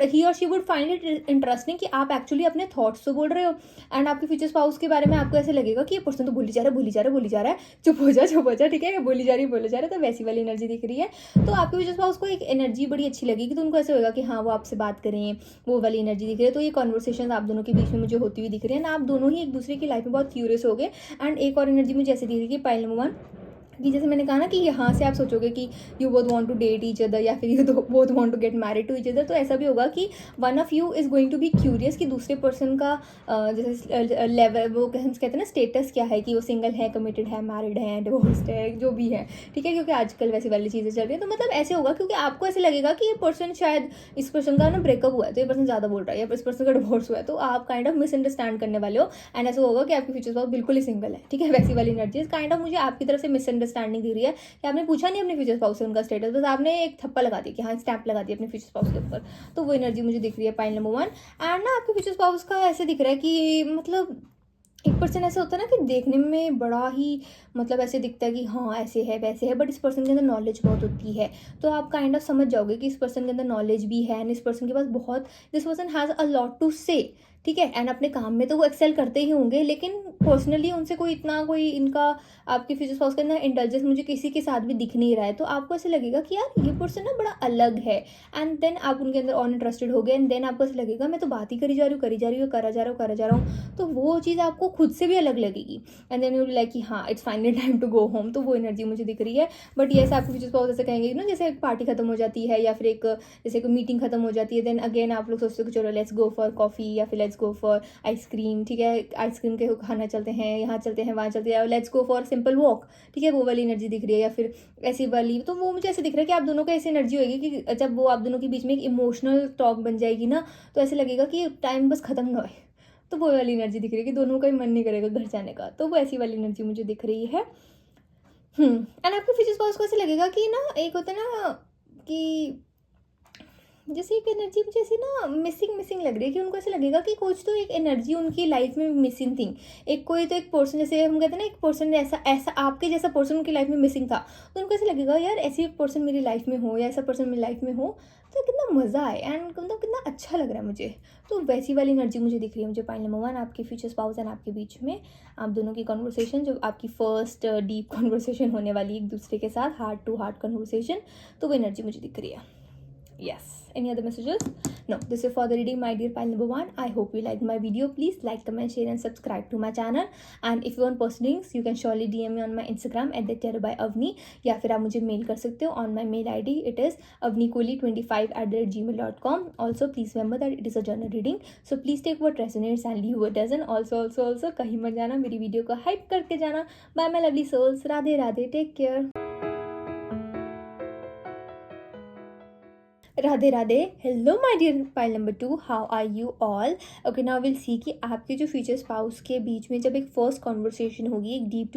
ही और she would find it interesting कि आप एक्चुअली अपने थॉट्स तो बोल रहे हो, एंड आपके फ्यूचर स्पाउस के बारे में आपको ऐसे लगेगा कि ये पर्सन तो बोली जा रहा है, चुप हो जा, ठीक है, बोली जा रही है। तो वैसी वाली एनर्जी दिख रही है। तो आपके फ्यूचर स्पाउस को एक एनर्जी बड़ी अच्छी लगेगी, तो उनको ऐसे होगा कि हाँ वो आपसे बात करें, वो वाली एनर्जी दिख रही है। तो ये कॉन्वर्सेशन आप दोनों के बीच में मुझे होती हुई दिख रही है, ना आप दोनों ही एक दूसरे की लाइफ में बहुत क्यूरियस हो गए। एंड एक और एनर्जी मुझे ऐसे दिख रही है कि पाइल नंबर 1 कि जैसे मैंने कहा ना कि यहाँ से आप सोचोगे कि you both want to date each other या फिर you both want to get married to each other. तो ऐसा भी होगा कि one of you is going to be curious कि दूसरे पर्सन का जैसे लेवल, वो कहते हैं ना स्टेटस क्या है, कि वो सिंगल है, कमिटेड है, मैरिड है, डिवोर्स्ड है, जो भी है, ठीक है, क्योंकि आजकल वैसी वाली चीज़ें चल रही है। तो मतलब ऐसे होगा क्योंकि आपको ऐसे लगेगा कि ये पर्सन शायद इस पर्सन का ना ब्रेकअप हुआ है, तो ये पर्सन ज़्यादा बोल रहा है, या इस पर्सन का डिवोर्स हुआ है, तो आप काइंड ऑफ मिसअंडरस्टैंड करने वाले हो। एंड ऐसा होगा कि आपके फ्यूचर स्पाउस बिल्कुल ही सिंगल है, ठीक है। वैसी वाली एनर्जी काइंड ऑफ मुझे आपकी तरफ से मिसअंडरस्टैंडिंग दे रही है कि आपने पूछा नहीं अपने फ्यूचर स्पाउस से उनका स्टेटस, बस आपने एक थप्पा लगा दिया कि हाँ स्टैंप लगा दिया अपने फ्यूचर स्पाउस के ऊपर। तो वो एनर्जी मुझे दिख रही है पाइल नंबर 1। एंड ना आपके फ्यूचर स्पाउस का ऐसे दिख रहा है कि मतलब एक पर्सन ऐसा होता है ना कि देखने में बड़ा ही मतलब ऐसे दिखता है कि हाँ ऐसे है वैसे है, बट इस पर्सन के अंदर नॉलेज बहुत होती है। तो आप काइंड ऑफ समझ जाओगे कि इस पर्सन के अंदर नॉलेज भी है, एंड इस पर्सन के पास बहुत, this person has a lot to say, ठीक है। एंड अपने काम में तो वो एक्सेल करते ही होंगे, लेकिन पर्सनली उनसे कोई इनका आपके फ्यूचर स्पाउस के अंदर इंटेलिजेंस मुझे किसी के साथ भी दिख नहीं रहा है। तो आपको ऐसे लगेगा कि यार ये पर्सन ना बड़ा अलग है, एंड देन आप उनके अंदर ऑन इंटरेस्टेड हो गए, एंड देन आपको ऐसे लगेगा मैं तो बात ही करी जा रही हूँ, करा जा रहा हूँ। तो वो चीज़ आपको खुद से भी अलग लगेगी, एंड देन यू लाइक कि हाँ it's finally time to go home. तो वो एनर्जी मुझे दिख रही है। बट ये आपके फ्यूचर स्पाउस ऐसे कहेंगे ना, जैसे एक पार्टी खत्म हो जाती है या फिर एक जैसे कोई मीटिंग खत्म हो जाती है, देन अगेन आप लोग सोचते हो कि चलो लेट्स गो फॉर कॉफ़ी या फिर लेट्स गो फॉर आइसक्रीम, ठीक है, आइसक्रीम के खाना चलते हैं, यहाँ चलते हैं, वहाँ चलते हैं, let's go for simple walk, ठीक है, वो वाली एनर्जी दिख रही है। या फिर ऐसी वाली, तो वो मुझे ऐसे दिख रहा है कि आप दोनों का ऐसी एनर्जी होगी कि जब वो आप दोनों के बीच में एक इमोशनल टॉक बन जाएगी ना, तो ऐसे लगेगा कि टाइम बस खत्म ना हो। तो वो वाली एनर्जी दिख रही है कि दोनों का ही मन नहीं करेगा घर जाने का। तो वो ऐसी वाली एनर्जी मुझे दिख रही है। एंड आपके फ्यूचर स्पाउस को ऐसे लगेगा कि ना एक होता है ना कि जैसे एक एनर्जी मुझे ऐसी ना मिसिंग लग रही है, कि उनको ऐसे लगेगा कि कुछ तो एक एनर्जी उनकी लाइफ में मिसिंग थी। एक कोई तो एक पर्सन, जैसे हम कहते हैं ना एक पर्सन ऐसा आपके जैसा पर्सन उनकी लाइफ में मिसिंग था, तो उनको ऐसे लगेगा यार ऐसी एक पर्सन मेरी लाइफ में हो, या ऐसा पर्सन मेरी लाइफ में हो तो कितना मज़ा आए, एंड मतलब कितना अच्छा लग रहा है मुझे। तो वैसी वाली एनर्जी मुझे दिख रही है। मुझे पॉइंट नंबर 1 आपके फ्यूचर स्पाउस एंड आपके बीच में आप दोनों की कॉन्वर्सेशन, जो आपकी फर्स्ट डीप कॉन्वर्सेशन होने वाली एक दूसरे के साथ, हार्ट टू हार्ट कॉन्वर्सेशन, तो वो एनर्जी मुझे दिख रही है। Yes. Any other messages? No. This is for the reading, my dear pile number 1. I hope you liked my video. Please like, comment, share, and subscribe to my channel. And if you want personal links, you can surely DM me on my Instagram at @tarotbyavni. या फिर आप मुझे mail कर सकते हो on my mail ID. It is avnikoli25@gmail.com. Also, please remember that it is a journal reading. So please take what resonates and leave what doesn't. Also, कहीं मत जाना, मेरी वीडियो को हाइप करके जाना. Bye my lovely souls. Radhe Radhe. Take care. Radhe Radhe. Hello my dear pile number 2, how are you all. Okay, now will see कि आपके जो फ्यूचर स्पाउस के बीच में जब एक फर्स्ट कॉन्वर्सेशन होगी, एक डीप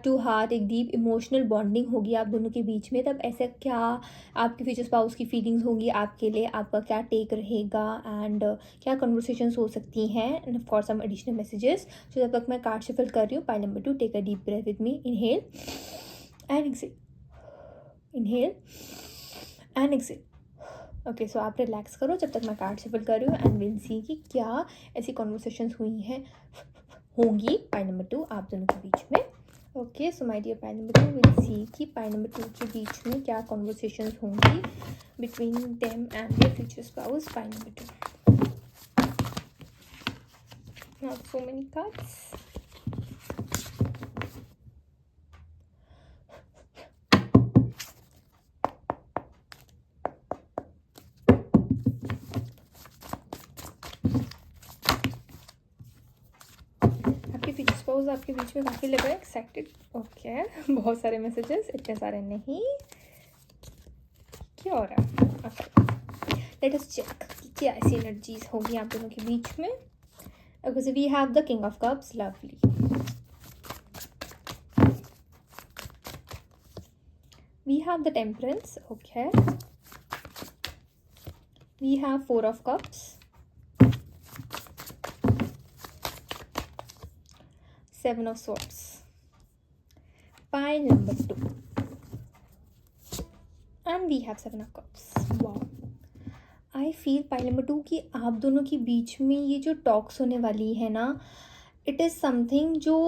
टू हार्ट, एक डीप इमोशनल बॉन्डिंग होगी आप दोनों के बीच में, तब ऐसा क्या आपके फ्यूचर स्पाउस की फीलिंग्स होंगी आपके लिए, आपका क्या टेक रहेगा, एंड क्या कॉन्वर्सेशंस हो सकती हैं, and of course some additional messages. तो जब तक मैं कार्ड शफल कर रही हूँ, pile number 2, take a deep breath with me. Inhale and exhale, inhale and exhale. Okay, so आप रिलैक्स करो जब तक मैं कार्ड शफल कर रही हूँ, एंड विल सी कि क्या ऐसी कॉन्वर्सेशंस होंगी पाई नंबर 2 आप दोनों के बीच में. Okay, so my dear pile number 2, will see कि पाई नंबर 2 के बीच में क्या कॉन्वर्सेशंस होंगी between them and their future spouse. Pi number 2. Not so many cards. आपके बीच में काफ़ी लग रहा है एक्साइटेड. ओके, बहुत सारे मैसेजेस, इतने सारे नहीं, क्या हो रहा है. ओके, लेट अस चेक कि क्या ऐसी एनर्जीज होगी आप दोनों के बीच में. Okay, so we have the king of cups. Lovely. We have the Temperance. Okay. We have Four of Cups, Seven of Swords, pile number 2, and we have Seven of Cups. Wow. I feel pile number 2 कि आप दोनों के बीच में ये जो talks होने वाली है ना, इट इज़ समथिंग जो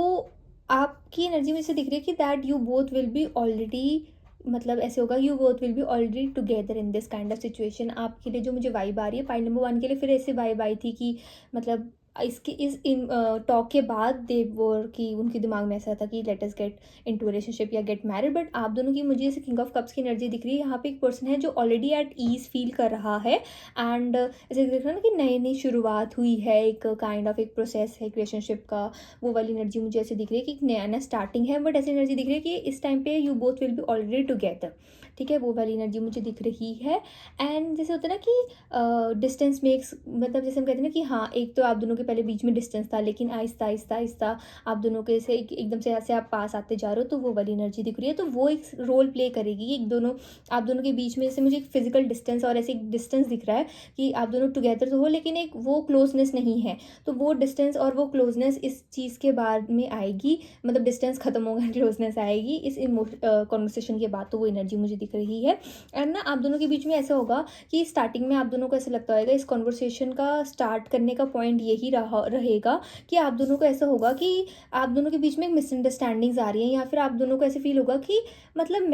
आपकी एनर्जी में से दिख रही है कि that you both will be already, मतलब ऐसे होगा you both will be already together in this kind of situation. आपके लिए जो मुझे वाइब आ रही है पाइल नंबर 1 के लिए फिर ऐसे वाइब आई थी कि मतलब इसके इस इन टॉक के बाद दे वर कि उनके दिमाग में ऐसा था कि late us get into relationship या गेट मैरिड. बट आप दोनों की मुझे ऐसे किंग ऑफ कप्स की एनर्जी दिख रही है. यहाँ पे एक पर्सन है जो ऑलरेडी एट ईज फील कर रहा है एंड ऐसे दिख रहा है ना कि नई नई शुरुआत हुई है, एक काइंड ऑफ एक प्रोसेस है रिलेशनशिप का. वो वाली एनर्जी मुझे ऐसे दिख रही है कि एक नया नया स्टार्टिंग है. बट ऐसी एनर्जी दिख रही है कि इस टाइम पे you both will be already together. ठीक है, वो वाली एनर्जी मुझे दिख रही है. एंड जैसे होता है ना कि डिस्टेंस मेक्स, मतलब जैसे हम कहते हैं ना कि हाँ एक तो आप दोनों के पहले बीच में डिस्टेंस था लेकिन आहिस्ता आहिस्ता आहिस्ता आप दोनों के से एकदम से ऐसे आप पास आते जा रहे हो, तो वो वाली एनर्जी दिख रही है. तो वो एक रोल प्ले करेगी. एक दोनों आप दोनों के बीच में जैसे मुझे एक फिजिकल डिस्टेंस और ऐसे एक डिस्टेंस दिख रहा है कि आप दोनों टुगेदर तो हो लेकिन एक वो क्लोजनेस नहीं है. तो वो डिस्टेंस और वो क्लोजनेस इस चीज़ के बाद में आएगी, मतलब डिस्टेंस खत्म होगा, क्लोजनेस आएगी इस कॉन्वर्सेशन के बाद. तो वो एनर्जी मुझे दिख रही है. एंड ना आप दोनों के बीच में ऐसा होगा कि स्टार्टिंग में आप दोनों को ऐसा लगता होगा, इस कॉन्वर्सेशन का स्टार्ट करने का पॉइंट यही रहेगा कि आप दोनों को ऐसा होगा कि आप दोनों के बीच में मिसअंडरस्टैंडिंग्स आ रही हैं, या फिर आप दोनों को ऐसे फील होगा कि मतलब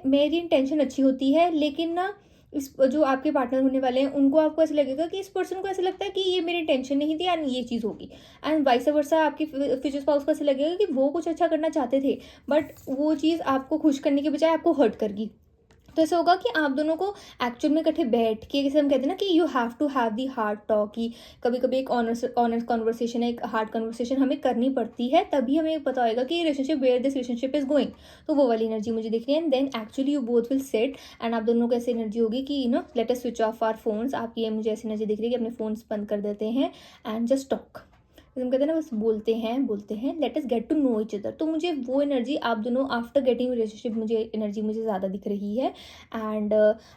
मेरी इंटेंशन अच्छी होती है लेकिन ना इस जो आपके पार्टनर होने वाले हैं उनको आपको ऐसा लगेगा कि इस पर्सन को ऐसा लगता है कि ये मेरी टेंशन नहीं थी एंड ये चीज़ होगी. एंड वाइस वर्सा आपके फ्यूचर स्पाउस को ऐसा लगेगा कि वो कुछ अच्छा करना चाहते थे बट वो चीज़ आपको खुश करने के बजाय आपको हर्ट करगी. तो ऐसा होगा कि आप दोनों को एक्चुअल में इकट्ठे बैठ के, जैसे हम कहते हैं ना कि you have to have the hard talk, कि कभी कभी एक ऑनेस्ट कॉन्वर्सेशन है, एक हार्ड कॉन्वर्सेशन हमें करनी पड़ती है, तभी हमें पता होगा कि relationship where this relationship is going. तो वो वाली एनर्जी मुझे दिख रही है. And then actually you both will set एंड आप दोनों को ऐसी एनर्जी होगी कि you know let us switch off our phones. आपकी ये मुझे ऐसी एनर्जी दिख रही है कि अपने फोन्स बंद कर देते हैं एंड जस्ट टॉक. हम कहते हैं ना बस बोलते हैं let us get to know each other. तो मुझे वो एनर्जी आप दोनों आफ्टर गेटिंग रिलेशनशिप मुझे एनर्जी मुझे ज़्यादा दिख रही है. एंड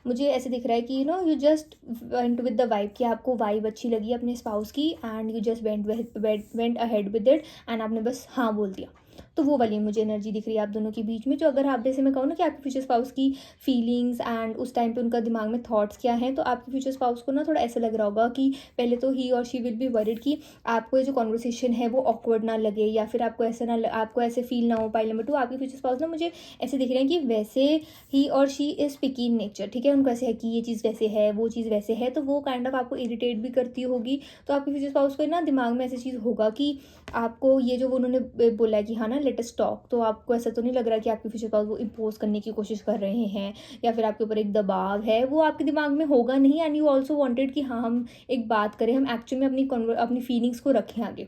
मुझे ऐसे दिख रहा है कि you no you just went with the vibe, कि आपको वाइब अच्छी लगी अपने स्पाउस की and you just went ahead with it and आपने बस हाँ बोल दिया. तो वो वाली मुझे एनर्जी दिख रही है आप दोनों के बीच में. जो अगर आप जैसे मैं कहूँ ना कि आपके फ्यूचर स्पाउस की फीलिंग्स एंड उस टाइम पे उनका दिमाग में थॉट्स क्या हैं, तो आपके फ्यूचर स्पाउस को ना थोड़ा ऐसा लग रहा होगा कि पहले तो ही और शी विल बी वरिड कि आपको ये जो कॉन्वर्सेशन है वो ऑकवर्ड ना लगे, या फिर आपको ऐसा ना आपको ऐसे फील ना हो. पाइल नंबर 2 आपके फ्यूचर स्पाउस ना मुझे ऐसे दिख रहे हैं कि वैसे ही और she is picky in nature. ठीक है, उनको ऐसे है कि ये चीज़ वैसे है वो चीज़ वैसे है, तो वो काइंड ऑफ आपको इरिटेट भी करती होगी. तो आपके फ्यूचर स्पाउस को ना दिमाग में ऐसी चीज़ होगा कि आपको ये जो उन्होंने बोला है कि हाँ ना लेट अस टॉक, तो आपको ऐसा तो नहीं लग रहा कि आपके फ्यूचर स्पाउस वो इम्पोज करने की कोशिश कर रहे हैं या फिर आपके ऊपर एक दबाव है, वो आपके दिमाग में होगा नहीं. एंड यू ऑल्सो वांटेड कि हाँ हम एक बात करें, हम एक्चुअल में अपनी फीलिंग्स को रखें आगे.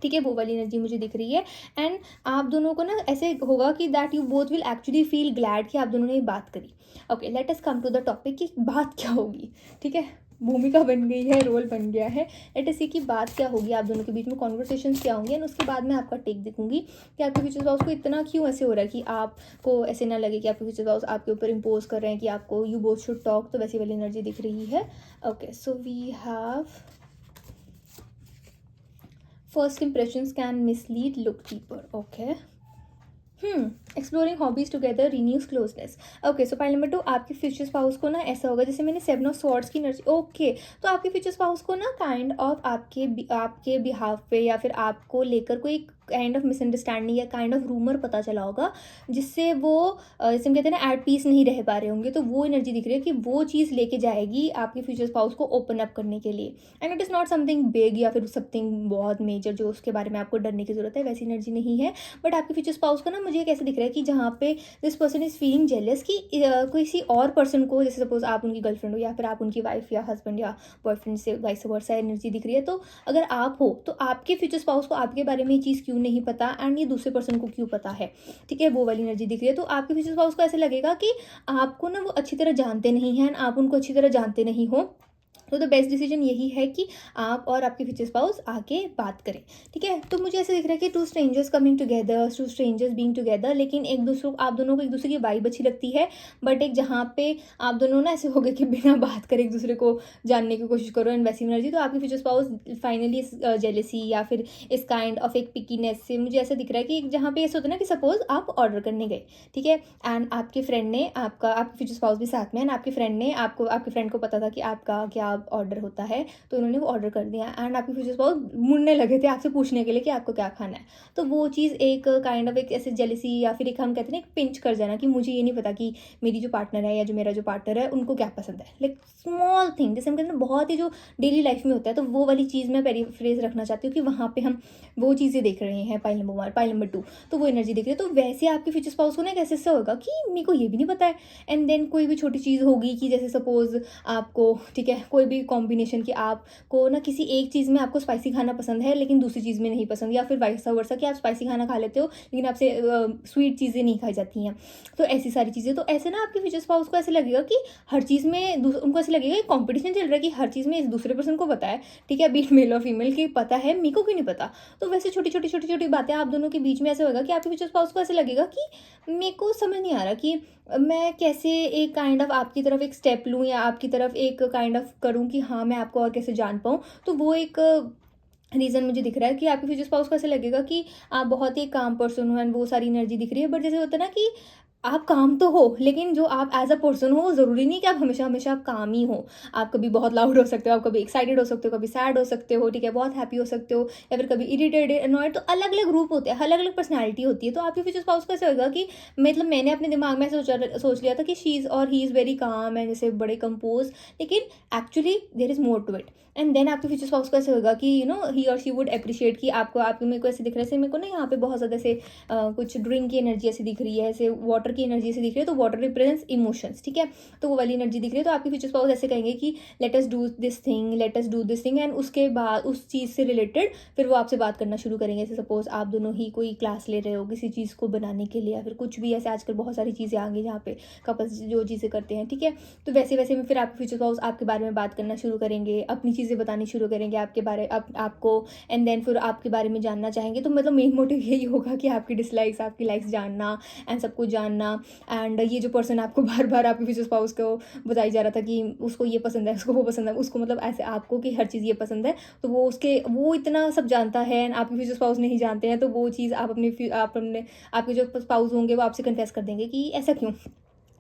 ठीक है, वो वाली एनर्जी मुझे दिख रही है. एंड आप दोनों को ना ऐसे होगा कि that you both will actually feel glad कि आप दोनों ने ये बात करी. Okay, let us come to the topic कि बात क्या होगी. ठीक है, भूमिका बन गई है, रोल बन गया है. लेट अस सी की बात क्या होगी आप दोनों के बीच में, कॉन्वर्सेशंस क्या होंगे. एंड उसके बाद मैं आपका टेक देखूंगी कि आपके फ्यूचर स्पाउस को इतना क्यों ऐसे हो रहा है कि आपको ऐसे ना लगे कि आपके फ्यूचर स्पाउस आपके ऊपर इम्पोज कर रहे हैं कि आपको यू बोथ शुड टॉक. तो वैसी वाली एनर्जी दिख रही है. Okay, so we have first impressions can mislead, look deeper. Okay. Exploring hobbies together renews closeness. Okay, so point number 2 आपके फ्यूचर स्पाउस को ना ऐसा होगा जैसे मैंने 7 ऑफ स्वॉर्ड्स की एनर्जी. ओके, तो आपके फ्यूचर स्पाउस को ना काइंड ऑफ आपके बिहाफ पे या फिर आपको लेकर कोई काइंड ऑफ मिसअंडरस्टैंडिंग या काइंड ऑफ रूमर पता चला होगा जिससे वो जैसे हम कहते हैं ना एट पीस नहीं रह पा रहे होंगे. तो वो एनर्जी दिख रही है कि वो चीज़ लेके जाएगी आपके फ्यूचर स्पाउस को ओपन अप करने के लिए. And it is not something big या फिर समथिंग बहुत मेजर जो उसके बारे में आपको डरने की जरूरत है, वैसी एनर्जी नहीं है. बट आपके फ्यूचर स्पाउस को ना मुझे कैसे दिख रहा है कि जहाँ पे this person is feeling jealous कि किसी और पर्सन को, जैसे सपोज आप उनकी गर्लफ्रेंड हो या फिर आप उनकी वाइफ या हस्बैंड या बॉयफ्रेंड से वाइस वर्सा एनर्जी दिख रही है. तो अगर आप हो तो आपके फ्यूचर स्पाउस को आपके बारे में ये चीज़ क्यों नहीं पता एंड ये दूसरे पर्सन को क्यों पता है. ठीक है, वो वाली एनर्जी दिख रही है. तो आपके फ्यूचर स्पाउस को ऐसा लगेगा कि आपको ना वो अच्छी तरह जानते नहीं हैं, आप उनको अच्छी तरह जानते नहीं हो. तो द बेस्ट डिसीजन यही है कि आप और आपके फ्यूचर स्पाउस आके बात करें, ठीक है। तो मुझे ऐसे दिख रहा है कि two strangers coming together, two strangers being together, लेकिन एक दूसरे को, आप दोनों को एक दूसरे की वाइब अच्छी लगती है, बट एक जहाँ पे आप दोनों ना ऐसे हो गए कि बिना बात करे एक दूसरे को जानने की कोशिश करो एंड वैसी एनर्जी, तो आपके फ्यूचर स्पाउस फाइनली इस जेलेसी या फिर इस काइंड ऑफ एक पिकीनेस से मुझे ऐसा दिख रहा है कि जहाँ पे ऐसा होता है ना कि सपोज आप ऑर्डर करने गए, ठीक है, एंड आपके फ्रेंड ने आपके फ्यूचर स्पाउस भी साथ में, एंड आपके फ्रेंड ने आपके फ्रेंड को पता था कि आपका क्या ऑर्डर होता है, तो उन्होंने वो ऑर्डर कर दिया एंड आपके फ्यूचर स्पाउस मुड़ने लगे थे आपसे पूछने के लिए कि आपको क्या खाना है। तो वो चीज़ एक काइंड ऑफ एक ऐसे जेलिसी या फिर एक हम कहते हैं एक पिंच कर जाना कि मुझे ये नहीं पता कि मेरी जो पार्टनर है या जो मेरा जो पार्टनर है उनको क्या पसंद है, लाइक स्मॉल थिंग जैसे हम कहते हैं बहुत ही जो डेली लाइफ में होता है, तो वो वाली चीज़ मैं पेरीफ्रेज रखना चाहती हूँ कि वहाँ पे हम वो चीज़ें देख रहे हैं, पाइल नंबर 1, पाइल नंबर 2, तो वो एनर्जी देख रहे हैं। तो वैसे आपके फ्यूचर स्पाउस को ना कैसे ऐसा होगा कि मेरे को ये भी नहीं पता है, एंड देन कोई भी छोटी चीज़ होगी कि जैसे सपोज आपको, ठीक है, कोई भी कॉम्बिनेशन कि आपको ना किसी एक चीज़ में आपको स्पाइसी खाना पसंद है लेकिन दूसरी चीज़ में नहीं पसंद, या फिर वाइस वर्सा कि आप स्पाइसी खाना खा लेते हो लेकिन आपसे स्वीट चीज़ें नहीं खाई जाती हैं, तो ऐसी सारी चीज़ें। तो ऐसे ना आपके फ्यूचर स्पाउस को ऐसे लगेगा कि हर चीज़ में उनको ऐसे लगेगा कि कॉम्पिटिशन चल रहा है कि हर चीज़ में इस दूसरे पर्सन को पता है, ठीक है, बीट मेल और फीमेल की पता है, मेरे को क्यों नहीं पता। तो वैसे छोटी छोटी बातें आप दोनों के बीच में ऐसे होगा कि आपके फ्यूचर स्पाउस को ऐसे लगेगा कि मेरे को समझ नहीं आ रहा कि मैं कैसे एक काइंड ऑफ आपकी तरफ एक स्टेप लूँ या आपकी तरफ एक काइंड ऑफ करूँ कि हाँ मैं आपको और कैसे जान पाऊँ। तो वो एक रीज़न मुझे दिख रहा है कि आपके फ्यूचर स्पाउस को ऐसे लगेगा कि आप बहुत ही काम पर्सन हो एंड वो सारी एनर्जी दिख रही है। बट जैसे होता है ना कि आप काम तो हो, लेकिन जो आप एज अ पर्सन हो ज़रूरी नहीं कि आप हमेशा हमेशा आप काम ही हो। आप कभी बहुत लाउड हो सकते हो, आप कभी एक्साइटेड हो सकते हो, कभी सैड हो सकते हो, ठीक है, बहुत हैप्पी हो सकते हो, या फिर कभी इरिटेटेड, अनॉयड। तो अलग अलग रूप होते हैं, अलग अलग पर्सनैलिटी होती है। तो आपके फ्यूचर स्पाउस को ऐसे होगा कि मतलब मैंने अपने दिमाग में सोच लिया था कि शी इज़ और he is very calm and जैसे बड़े कंपोज, लेकिन actually there is more to it. And then आपके फ्यूचर स्पाउस को ऐसे होगा कि ही और शी वुड अप्रिशिएट कि आपको मेरे को ऐसे दिख रहा है, ऐसे मेरे को ना यहाँ पे बहुत ज़्यादा ऐसे कुछ ड्रिंक की एनर्जी ऐसी दिख रही है, ऐसे वाटर की एनर्जी ऐसी दिख रही है, तो वाटर रिप्रेजेंट्स इमोशंस, ठीक है, तो वो वाली एनर्जी दिख रही है। तो आपके फ्यूचर स्पाउस ऐसे कहेंगे कि let us do this thing, let us do this thing, and उसके बाद उस चीज़ से रिलेटेड फिर वो आपसे बात करना शुरू करेंगे। जैसे सपोज आप दोनों ही कोई क्लास ले रहे हो किसी चीज़ को बनाने के लिए, या फिर कुछ भी ऐसे आजकल बहुत सारी चीज़ें आ गई जहाँ पे कपल्स जो चीज़ें करते हैं, ठीक है, तो वैसे वैसे में फिर आपके फ्यूचर स्पाउस आपके बारे में बात करना शुरू करेंगे, अपनी चीज़ें बतानी शुरू करेंगे आपके बारे आपको, एंड देन फिर आपके बारे में जानना चाहेंगे। तो मतलब मेन मोटिव यही होगा कि आपकी डिसलाइक्स आपकी लाइक्स जानना एंड सब कुछ जानना। एंड ये जो पर्सन आपको बार बार आपके फ्यूचर स्पाउस को बताई जा रहा था कि उसको ये पसंद है, उसको वो पसंद है, उसको मतलब ऐसे आपको कि हर चीज़ ये पसंद है, तो वो इतना सब जानता है एंड आपके फ्यूचर स्पाउस नहीं जानते हैं, तो वो चीज़ आप अपने आपके जो स्पाउस होंगे वो आपसे कन्फेस कर देंगे कि ऐसा क्यों,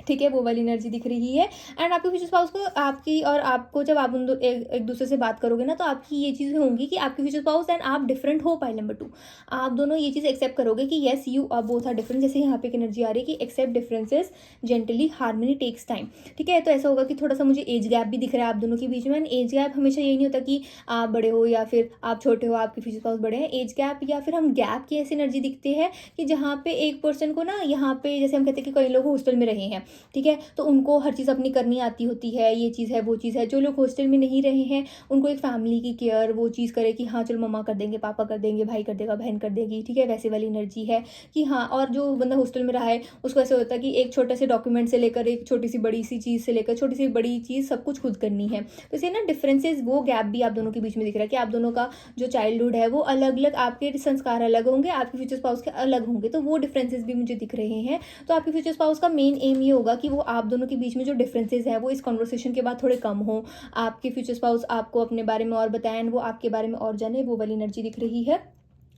ठीक है, वो वाली एनर्जी दिख रही है। एंड आपके फ्यूचर स्पाउस को आपकी और आपको जब आप एक दूसरे से बात करोगे ना, तो आपकी ये चीज़ें होंगी कि आपके फ्यूचर स्पाउस एंड आप डिफरेंट हो। पाइल नंबर 2, आप दोनों ये चीज़ एक्सेप्ट करोगे कि yes you are both are different. जैसे यहाँ पे एक एनर्जी आ रही है कि accept differences gently, harmony takes time, ठीक है। तो ऐसा होगा कि थोड़ा सा मुझे एज गैप भी दिख रहा है आप दोनों के बीच में। एंड एज गैप हमेशा यही नहीं होता कि आप बड़े हो या फिर आप छोटे हो, आपके फ्यूचर स्पाउस बड़े हैं। एज गैप या फिर हम गैप की ऐसी एनर्जी दिखती है कि जहाँ पे एक पर्सन को ना, यहाँ पे जैसे हम कहते हैं कि कई लोग हॉस्टल में रहे हैं, ठीक है, तो उनको हर चीज़ अपनी करनी आती होती है, ये चीज़ है वो चीज़ है। जो लोग हॉस्टल में नहीं रहे हैं उनको एक फैमिली की केयर वो चीज़ करे कि हाँ चलो मम्मा कर देंगे, पापा कर देंगे, भाई कर देगा, बहन कर देगी, ठीक है, वैसे वाली एनर्जी है कि हाँ। और जो बंदा हॉस्टल में रहा है उसको ऐसे होता है कि एक छोटे से डॉक्यूमेंट से लेकर एक छोटी सी बड़ी सी चीज़ से लेकर छोटी सी बड़ी चीज़ सब कुछ खुद करनी है। तो इसे ना डिफरेंसेस, वो गैप भी आप दोनों के बीच में दिख रहा है कि आप दोनों का जो चाइल्डहुड है वो अलग अलग, आपके संस्कार अलग होंगे, आपके फ्यूचर स्पाउस के अलग होंगे, तो वो डिफरेंसेस भी मुझे दिख रहे हैं। तो आपके फ्यूचर स्पाउस का मेन एम ये होगा कि वो आप दोनों के बीच में जो डिफरेंसेस है वो इस कॉन्वर्सेशन के बाद थोड़े कम हो। आपके फ्यूचर स्पाउस आपको अपने बारे में और बताएं, वो आपके बारे में और जाने, वो वाली एनर्जी दिख रही है।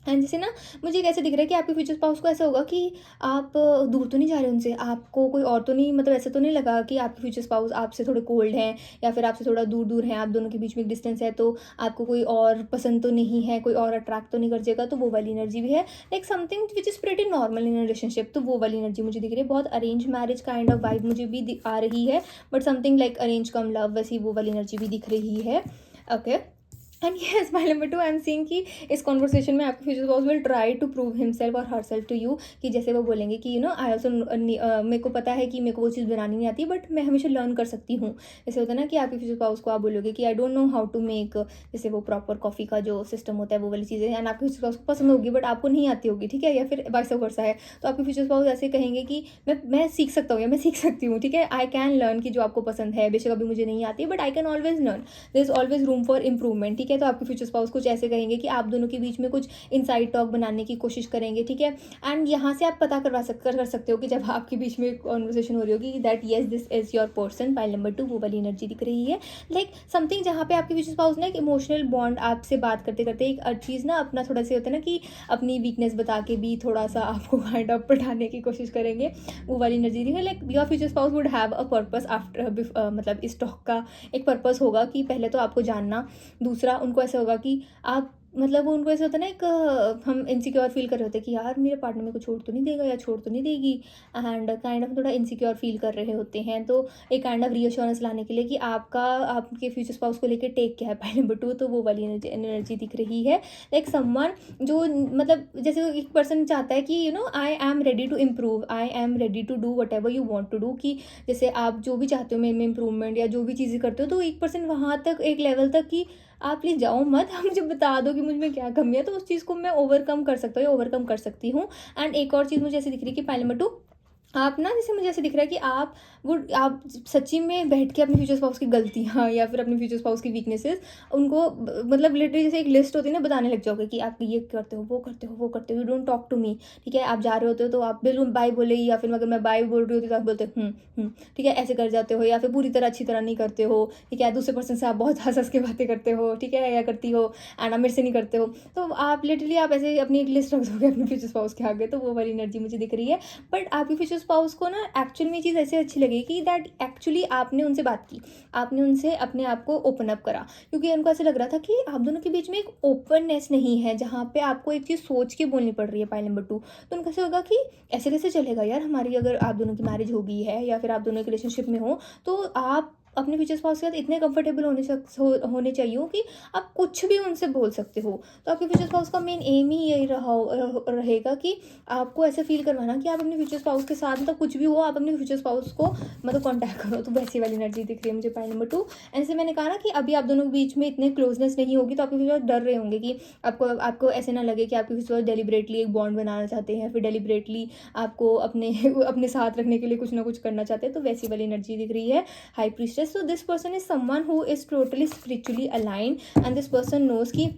एंड जैसे ना मुझे कैसे दिख रहा है कि आपके फ्यूचर स्पाउस को ऐसा होगा कि आप दूर तो नहीं जा रहे उनसे, आपको कोई और तो नहीं, मतलब ऐसा तो नहीं लगा कि आपके फ्यूचर स्पाउस आपसे थोड़े कोल्ड हैं या फिर आपसे थोड़ा दूर दूर हैं, आप दोनों के बीच में एक डिस्टेंस है, तो आपको कोई और पसंद तो नहीं है, कोई और अट्रैक्ट तो नहीं कर जाएगा। तो वो वाली एनर्जी भी है, like something which is pretty normal in relationship. तो वो वाली एनर्जी मुझे दिख रही है। बहुत arrange marriage kind of vibe मुझे भी आ रही है, but something like arrange cum love, वैसी वो वाली एनर्जी भी दिख रही है। Okay and yes, my number 2, I am seeing कि इस कन्वर्सेशन में आपके future spouse will try to prove himself और हरसेल्फ टू यू, कि जैसे वो बोलेंगे कि आई ऑल्सो, मेरे को पता है कि मेरे को वो चीज़ बनानी नहीं आती, बट मैं हमेशा लर्न कर सकती हूँ। जैसे होता है ना कि आपके फ्यूचर स्पाउस को आप बोलोगे कि I don't know how to make, जैसे वो प्रॉपर कॉफ़ी का जो सिस्टम होता है वो वाली चीज़ें, एंड आपके फ्यूचर स्पाउस को पसंद होगी बट आपको नहीं आती होगी, ठीक है, या फिर वाइस वर्सा है। तो आपके फ्यूचर स्पाउस ऐसे कहेंगे कि मैं सीख सकता हूँ या मैं सीख सकती हूँ, ठीक है, आई कैन लर्न, कि जो आपको पसंद है बेशक अभी मुझे नहीं आती, but I can always learn, there is always room for improvement, ठीक है। तो आपके फ्यूचर स्पाउस कुछ ऐसे कहेंगे कि आप दोनों के बीच में कुछ इनसाइड टॉक बनाने की कोशिश करेंगे, ठीक है। एंड यहाँ से आप पता कर सकते हो कि जब आपके बीच में कॉन्वर्सेशन हो रही होगी that yes this is your person, pile number 2, वो वाली एनर्जी दिख रही है। लाइक समथिंग जहाँ पे आपके फ्यूचर स्पाउस ना एक इमोशनल बॉन्ड आपसे बात करते करते एक चीज़ ना अपना थोड़ा सा होता है ना कि अपनी वीकनेस बता के भी थोड़ा सा आपको काइंड ऑफ पढ़ाने की कोशिश करेंगे, वो वाली एनर्जी दिख रही है। Like your future spouse would have a purpose after, मतलब इस टॉक का एक पर्पस होगा कि पहले तो आपको जानना, दूसरा उनको ऐसा होगा कि आप, मतलब वो उनको ऐसा होता है ना, एक हम इनसिक्योर फील कर रहे होते हैं कि यार मेरे पार्टनर मेरे को छोड़ तो नहीं देगा या छोड़ तो नहीं देगी, एंड काइंड ऑफ थोड़ा इनसिक्योर फील कर रहे होते हैं। तो एक काइंड ऑफ रीअश्योरेंस लाने के लिए कि आपके फ्यूचर स्पाउस को लेकर टेक क्या है, पॉइंट नंबर 2, तो वो वाली एनर्जी दिख रही है। लाइक समवन जो, मतलब जैसे एक पर्सन चाहता है कि I am ready to improve, I am ready to do whatever you want to do, कि जैसे आप जो भी चाहते हो मेरे में इम्प्रूवमेंट या जो भी चीज़ें करते हो, तो एक पर्सन वहाँ तक, एक लेवल तक कि आप प्लीज़ जाओ मत, आप मुझे बता दो कि मुझ में क्या कमी है, तो उस चीज़ को मैं ओवरकम कर सकता हूँ या ओवरकम कर सकती हूँ। एंड एक और चीज़ मुझे ऐसी दिख रही है कि पॉइंट नंबर 2, आप ना, जैसे मुझे ऐसे दिख रहा है कि आप सच्ची में बैठ के अपने फ्यूचर स्पाउस की गलतियाँ या फिर अपने फ्यूचर स्पाउस की वीकनेसेस उनको मतलब लिटरली जैसे एक लिस्ट होती है ना, बताने लग जाओगे कि आप ये करते हो, वो करते हो, वो करते हो, you don't talk to me, ठीक है। आप जा रहे होते हो तो आप बिल्कुल बाय बोले, या फिर अगर मैं बाय बोल रही होती तो आप बोलते ठीक है, ऐसे कर जाते हो, या फिर पूरी तरह अच्छी तरह नहीं करते हो, ठीक है, दूसरे पर्सन से आप बहुत हंस हंस के बातें करते हो, ठीक है, या करती हो, एंड आप मेरे से नहीं करते हो। तो आप लिटरली आप ऐसे अपनी एक लिस्ट रख दोगे अपने फ्यूचर स्पाउस के आगे, तो वो वाली एनर्जी मुझे दिख रही है। बट आपके फ्यूचर स्पाउस को ना एक्चुअल में चीज़ ऐसे अच्छी लगेगी दैट एक्चुअली आपने उनसे बात की, आपने उनसे अपने आप को ओपन अप करा, क्योंकि उनको ऐसा लग रहा था कि आप दोनों के बीच में एक ओपननेस नहीं है, जहाँ पे आपको एक चीज़ सोच के बोलनी पड़ रही है, पाइल नंबर 2। तो उनको ऐसा होगा कि ऐसे कैसे चलेगा यार हमारी, अगर आप दोनों की मैरिज हो गई है या फिर आप दोनों एक रिलेशनशिप में हो, तो आप अपने फ्यूचर स्पाउस के साथ इतने कंफर्टेबल होने चाहिए कि आप कुछ भी उनसे बोल सकते हो। तो आपके फ्यूचर स्पाउस का मेन एम ही यही रहेगा कि आपको ऐसे फील करवाना कि आप अपने फ्यूचर स्पाउस के साथ, मतलब कुछ भी हो, आप अपने फ्यूचर स्पाउस को मतलब कॉन्टैक्ट करो। तो वैसी वाली एनर्जी दिख रही है मुझे, पॉइंट नंबर 2। एंड जैसे मैंने कहा ना कि अभी आप दोनों के बीच में इतने क्लोजनेस नहीं होगी, तो आपके फ्यूचर डर रहे होंगे कि आपको ऐसे ना लगे कि आपके फ्यूचर डेलिबरेटली एक बॉन्ड बनाना चाहते हैं, फिर डेलिबरेटली आपको अपने अपने साथ रखने के लिए कुछ ना कुछ करना चाहते हैं। तो वैसी वाली एनर्जी दिख रही है, high priestess. So this person is someone who is totally spiritually aligned, and this person knows कि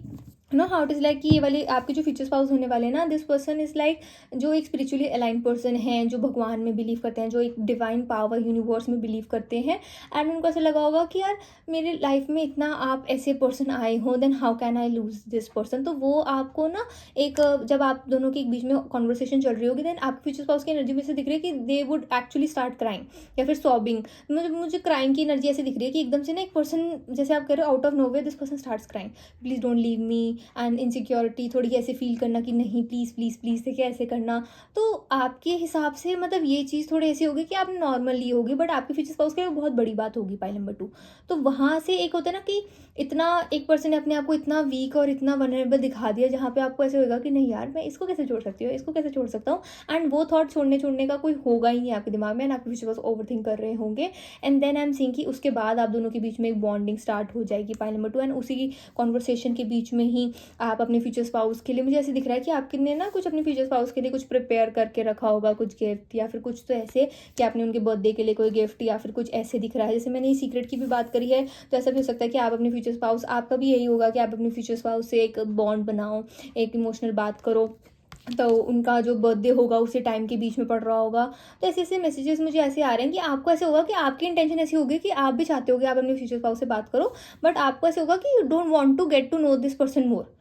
हाउ इट इज़ लाइक कि ये वाले आपके जो फ्यूचर स्पाउस होने वाले हैं ना, दिस पर्सन इज़ लाइक जो एक स्पिरिचुअली अलाइंड पर्सन है, जो भगवान में बिलीव करते हैं, जो एक डिवाइन पावर यूनिवर्स में बिलीव करते हैं। एंड उनको ऐसा लगा होगा कि यार मेरे लाइफ में इतना आप ऐसे पर्सन आए हो, then how can I lose this person. तो वो आपको ना एक, जब आप दोनों के बीच में कॉन्वर्सेशन चल रही होगी, देन आपके फ्यूचर स्पाउस की एनर्जी में से दिख रही है कि they would actually start crying या फिर सॉबिंग। मुझे क्राइम की एनर्जी ऐसी दिख रही है कि एकदम से ना एक पर्सन, जैसे आप कह रहे हो out of nowhere this person starts crying, please don't leave me, and insecurity थोड़ी ऐसे फील करना कि नहीं प्लीज़ प्लीज़ प्लीज़ देखिए ऐसे करना। तो आपके हिसाब से मतलब ये चीज़ थोड़ी ऐसी होगी कि आप नॉर्मल ली होगी, बट आपके फ्यूचर स्पाउस के लिए बहुत बड़ी बात होगी, पाइल नंबर 2। तो वहाँ से एक होता है ना कि इतना एक पर्सन ने अपने आप को इतना वीक और इतना वनरेबल दिखा दिया, जहाँ पे आपको ऐसे होगा कि नहीं यार मैं इसको कैसे छोड़ सकती हूँ, इसको कैसे छोड़ सकता हूँ। एंड वो थॉट छोड़ने का कोई होगा ही नहीं आपके दिमाग में, एंड आपके फ्यूचर स्पाउस ओवर थिंक कर रहे होंगे। And then I am seeing कि उसके बाद आप दोनों के बीच में एक बॉन्डिंग स्टार्ट हो जाएगी, पाइल नंबर 2। एंड उसी कॉन्वर्सेशन के बीच में ही आप अपने फ्यूचर स्पाउस के लिए, मुझे ऐसे दिख रहा है कि आपने ना कुछ अपने फ्यूचर स्पाउस के लिए कुछ प्रिपेयर करके रखा होगा, कुछ गिफ्ट या फिर कुछ तो ऐसे कि आपने उनके बर्थडे के लिए कोई गिफ्ट या फिर कुछ ऐसे दिख रहा है। जैसे मैंने ये सीक्रेट की भी बात करी है, तो ऐसा भी हो सकता है कि आप अपने फ्यूचर स्पाउस, आपका भी यही होगा कि आप अपने फ्यूचर स्पाउस से एक बॉन्ड बनाओ, एक इमोशनल बात करो, तो उनका जो बर्थडे होगा उसी टाइम के बीच में पड़ रहा होगा। तो ऐसे ऐसे मैसेजेस मुझे ऐसे आ रहे हैं कि आपको ऐसे होगा कि आपकी इंटेंशन ऐसी होगी कि आप भी चाहते हो कि आप अपने फ्यूचर स्पाउस से बात करो, बट आपको ऐसे होगा कि you don't want to get to know this person more.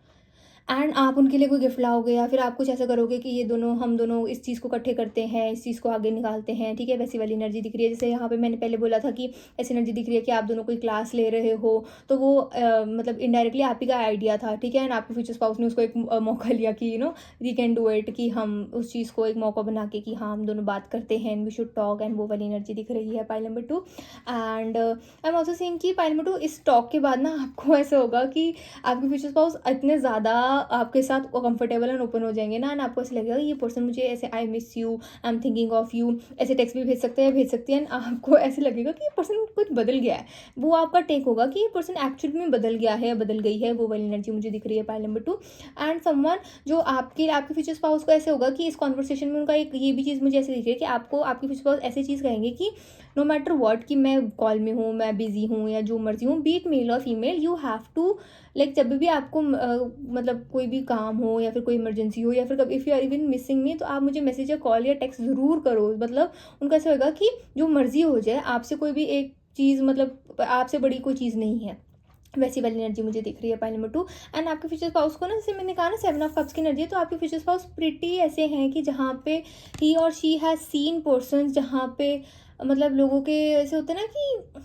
And आप उनके लिए कोई गिफ्ट लाओगे या फिर आप कुछ ऐसा करोगे कि ये दोनों हम दोनों इस चीज़ को इकट्ठे करते हैं, इस चीज़ को आगे निकालते हैं, ठीक है, वैसी वाली एनर्जी दिख रही है। जैसे यहाँ पे मैंने पहले बोला था कि ऐसी एनर्जी दिख रही है कि आप दोनों कोई क्लास ले रहे हो, तो वो मतलब इनडायरेक्टली आप ही का आइडिया था, ठीक है, एंड आपके फ्यूचर स्पाउस ने उसको एक मौका लिया कि वी कैन डू इट, कि हम उस चीज़ को एक मौका बना के कि हाँ हम दोनों बात करते हैं and we should talk, and वो वाली एनर्जी दिख रही है pile number 2। And I am also saying कि पाइल नंबर 2 इस टॉक के बाद ना आपको ऐसा होगा कि आपके फ्यूचर स्पाउस इतने ज़्यादा आपके साथ कंफर्टेबल एंड ओपन हो जाएंगे ना, एंड आपको ऐसे लगेगा ये पर्सन मुझे ऐसे I miss you, I am thinking of you, ऐसे टेक्स्ट भी भेज सकते हैं, भेज सकती हैं, आपको ऐसे लगेगा कि ये पर्सन कुछ बदल गया है। वो आपका टेक होगा कि ये पर्सन एक्चुअली में बदल गया है, बदल गई है, वो वाली एनर्जी मुझे दिख रही है पाइल नंबर 2। एंड समवन जो आपके फ्यूचर स्पाउस को ऐसे होगा कि इस कॉन्वर्सेशन में उनका एक ये भी चीज़ मुझे ऐसे दिख रही है कि आपको आपके फ्यूचर स्पाउस ऐसी चीज़ कहेंगे कि नो मैटर वॉट, कि मैं कॉल में हूँ, मैं बिजी हूँ, या जो मर्जी हूँ, बी इट मेल और female, you have to like जब भी आपको मतलब कोई भी काम हो या फिर कोई इमरजेंसी हो या फिर कभी if you are even missing me, तो आप मुझे मैसेज या कॉल या टेक्स्ट ज़रूर करो। मतलब उनका ऐसा होगा कि जो मर्जी हो जाए, आपसे कोई भी एक चीज़, मतलब आपसे बड़ी कोई चीज़ नहीं है, वैसी वाली एनर्जी मुझे दिख रही है पाइल नंबर 2। एंड आपके फ्यूचर स्पाउस को ना, जैसे मैंने कहा ना 7 ऑफ कप्स की एनर्जी है, तो आपके फ्यूचर स्पाउस प्रिटी ऐसे हैं कि जहाँ पे ही और शी हैज़ सीन पर्सन्स, जहाँ पे मतलब लोगों के ऐसे होते हैं ना कि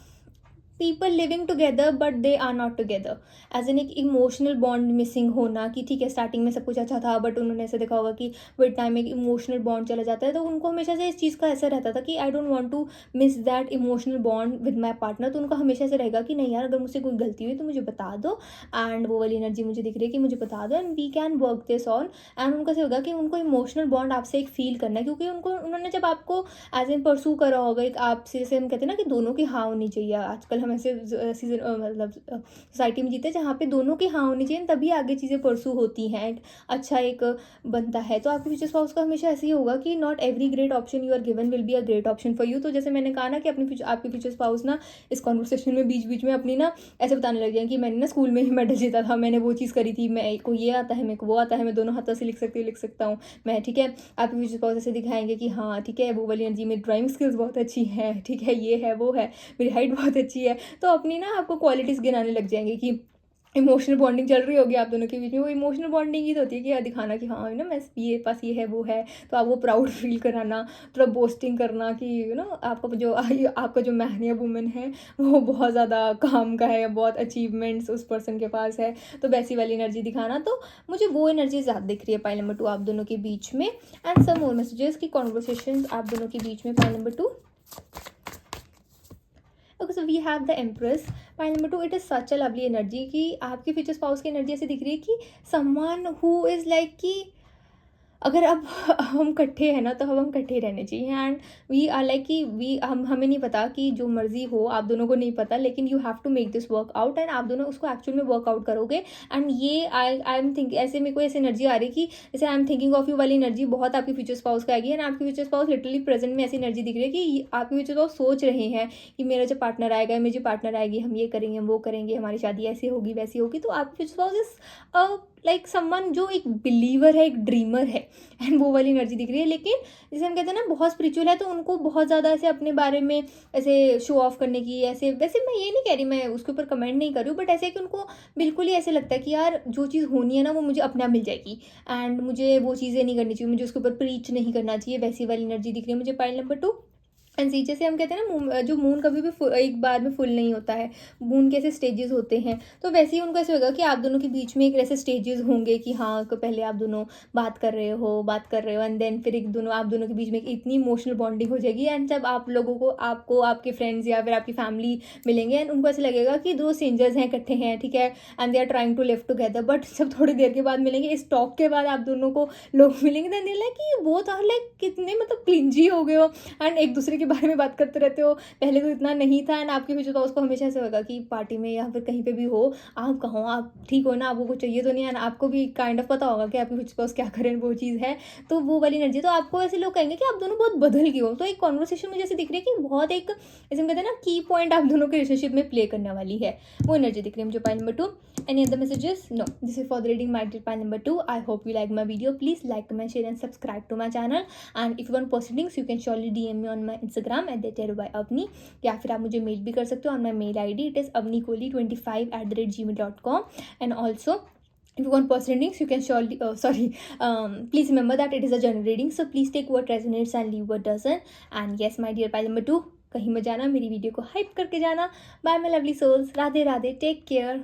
people living together but they are not together, as an एक इमोशनल बॉन्ड मिसिंग होना, कि ठीक है स्टार्टिंग में सब कुछ अच्छा था बट उन्होंने ऐसे देखा होगा कि विद टाइम एक इमोशनल बॉन्ड चला जाता है, तो उनको हमेशा से इस चीज़ का ऐसा रहता था कि I don't want to miss that emotional bond with my partner. तो उनका हमेशा से रहेगा कि नहीं यार, अगर मुझसे कोई गलती हुई तो मुझे बता दो, एंड वो वाली एनर्जी मुझे दिख रही है कि मुझे बता दो and we can work this on. And उनका से होगा कि उनको इमोशनल बॉन्ड आपसे एक फील करना है, क्योंकि उन्होंने जब आपको एज एन परसू करा होगा एक आपसे, जैसे हम कहते हैं ना कि दोनों की हाँ होनी चाहिए, आजकल हम ऐसे मतलब सोसाइटी में जीते जहाँ पे दोनों की हाँ होनी चाहिए, तभी आगे चीज़ें परसू होती हैं, एक अच्छा एक बनता है। तो आपके फ्यूचर स्पाउस का हमेशा ऐसे ही होगा कि not every great option you are given will be a great option for you. तो जैसे मैंने कहा ना कि आपके फ्यूचर स्पाउस ना इस कॉन्वर्सेशन में बीच बीच में अपनी ना ऐसे बताने लग जाए कि मैंने ना स्कूल में ही मेडल जीता था, मैंने वो चीज़ करी थी, मेरे को ये आता है, मेरे को वो आता है, मैं दोनों हाथों से लिख सकता हूँ मैं, ठीक है। आपके फ्यूचर स्पाउस ऐसे दिखाएंगे कि हाँ ठीक है, वो वाली एनर्जी में ड्राइंग स्किल्स बहुत अच्छी है, ठीक है, ये है वो है, मेरी हाइट बहुत अच्छी है। तो अपनी ना आपको क्वालिटीज़ गिनाने लग जाएंगे कि इमोशनल बॉन्डिंग चल रही होगी आप दोनों के बीच में। वो इमोशनल बॉन्डिंग ही तो होती है कि यार दिखाना कि हाँ ना मैं ये पास ये है वो है, तो आप वो प्राउड फील कराना, थोड़ा बोस्टिंग करना कि आपका जो मैन या वुमेन है वो बहुत ज़्यादा काम का है, बहुत अचीवमेंट्स उस पर्सन के पास है, तो वैसी वाली एनर्जी दिखाना। तो मुझे वो एनर्जी ज़्यादा दिख रही है पाइल नंबर 2 आप दोनों के बीच में। एंड सम मोर मैसेजेस की कॉन्वर्सेशन आप दोनों के बीच में pile number 2। Okay, so we have the empress pile number 2। It is such a lovely energy कि आपके फ्यूचर स्पाउस की एनर्जी ऐसे दिख रही है कि समवन हु इज़ लाइक कि अगर अब हम इकट्ठे हैं ना, तो अब हम इकट्ठे रहने चाहिए। एंड वी आर लाइक कि हमें नहीं पता कि जो मर्जी हो, आप दोनों को नहीं पता, लेकिन you have to make this work out, and आप दोनों उसको एक्चुअल में वर्कआउट करोगे। एंड ये आई एम थिंक ऐसे मेरे को ऐसी एनर्जी आ रही कि जैसे I am thinking of you वाली एनर्जी बहुत आपके फ्यूचर स्पाउस का आएगी। एंड आपके फ्यूचर स्पाउस लिटरली प्रेजेंट में ऐसी एनर्जी दिख रही है कि आपके फ्यूचर स्पाउस सोच रहे हैं कि मेरा जो पार्टनर आएगा, मेरी जो पार्टनर आएगी, हम ये करेंगे, हम वो करेंगे, हमारी शादी ऐसी होगी वैसी होगी। तो आपके future spouse is like someone जो एक बिलीवर है, एक ड्रीमर है, एंड वो वाली एनर्जी दिख रही है। लेकिन जैसे हम कहते हैं ना बहुत स्पिरिचुअल है, तो उनको बहुत ज़्यादा ऐसे अपने बारे में ऐसे शो ऑफ करने की, ऐसे वैसे मैं ये नहीं कह रही, मैं उसके ऊपर कमेंट नहीं कर रही हूँ, बट ऐसे है कि उनको बिल्कुल ही ऐसे लगता है कि यार जो चीज़ होनी है ना वो मुझे अपने आप मिल जाएगी, एंड मुझे वो चीज़ें नहीं करनी चाहिए, मुझे उसके ऊपर प्रीच नहीं करना चाहिए, वैसी वाली एनर्जी दिख रही है मुझे पाइल नंबर 2। एंड सी जैसे हम कहते हैं ना जो मून कभी भी एक बार में फुल नहीं होता है, मून के ऐसे स्टेजेस होते हैं, तो वैसे ही उनको ऐसे होगा कि आप दोनों के बीच में एक ऐसे स्टेजेस होंगे कि हाँ पहले आप दोनों बात कर रहे हो एंड देन फिर आप दोनों के बीच में एक इतनी इमोशनल बॉन्डिंग हो जाएगी। एंड जब आप लोगों को आपको आपके फ्रेंड्स या फिर आपकी फैमिली मिलेंगे, एंड उनको ऐसे लगेगा कि दो स्ट्रेंजर्स हैं, इकट्ठे हैं, ठीक है, and they are trying to live together. But जब थोड़ी देर के बाद मिलेंगे, इस टॉक के बाद आप दोनों को लोग मिलेंगे, देन दे लाइक कि वो था लाइक कितने मतलब क्लिंजी हो गए हो, एंड एक दूसरे के बारे में बात करते रहते हो, पहले तो इतना नहीं था। एंड आपके भी जो था उसको हमेशा ऐसे होगा कि पार्टी में या फिर कहीं पे भी हो, आप कहो आप ठीक हो ना, आपको कुछ चाहिए तो नहीं, एंड आपको भी काइंड ऑफ पता होगा कि आपके फ्यूचर स्पाउस क्या करें, वो चीज़ है। तो वो वाली एनर्जी, तो आपको ऐसे लोग कहेंगे कि आप दोनों बहुत बदल गए हो। तो एक कॉन्वर्सेशन मुझे ऐसे दिख रही है कि बहुत एक जैसे हम कहते हैं ना की पॉइंट आप दोनों के रिलेशनशिप में प्ले करने वाली है, वो एनर्जी दिख रही है मुझे pile number 2। Any other messages? No. This is for the reading my pile number 2. I hope you like my video. Please like, comment, share and subscribe to my channel. And if you want proceedings, you can surely DM me on my Instagram @avni, या फिर आप मुझे mail भी कर सकते हो on my mail ID. It is avnikoli25@gmail.com. And also if you want personal readings, you can surely please remember that it is a general reading, so please take what resonates and leave what doesn't. And yes my dear pile number 2, कहीं मत जाना, मेरी video को hype करके जाना. Bye my lovely souls, Radhe Radhe, take care.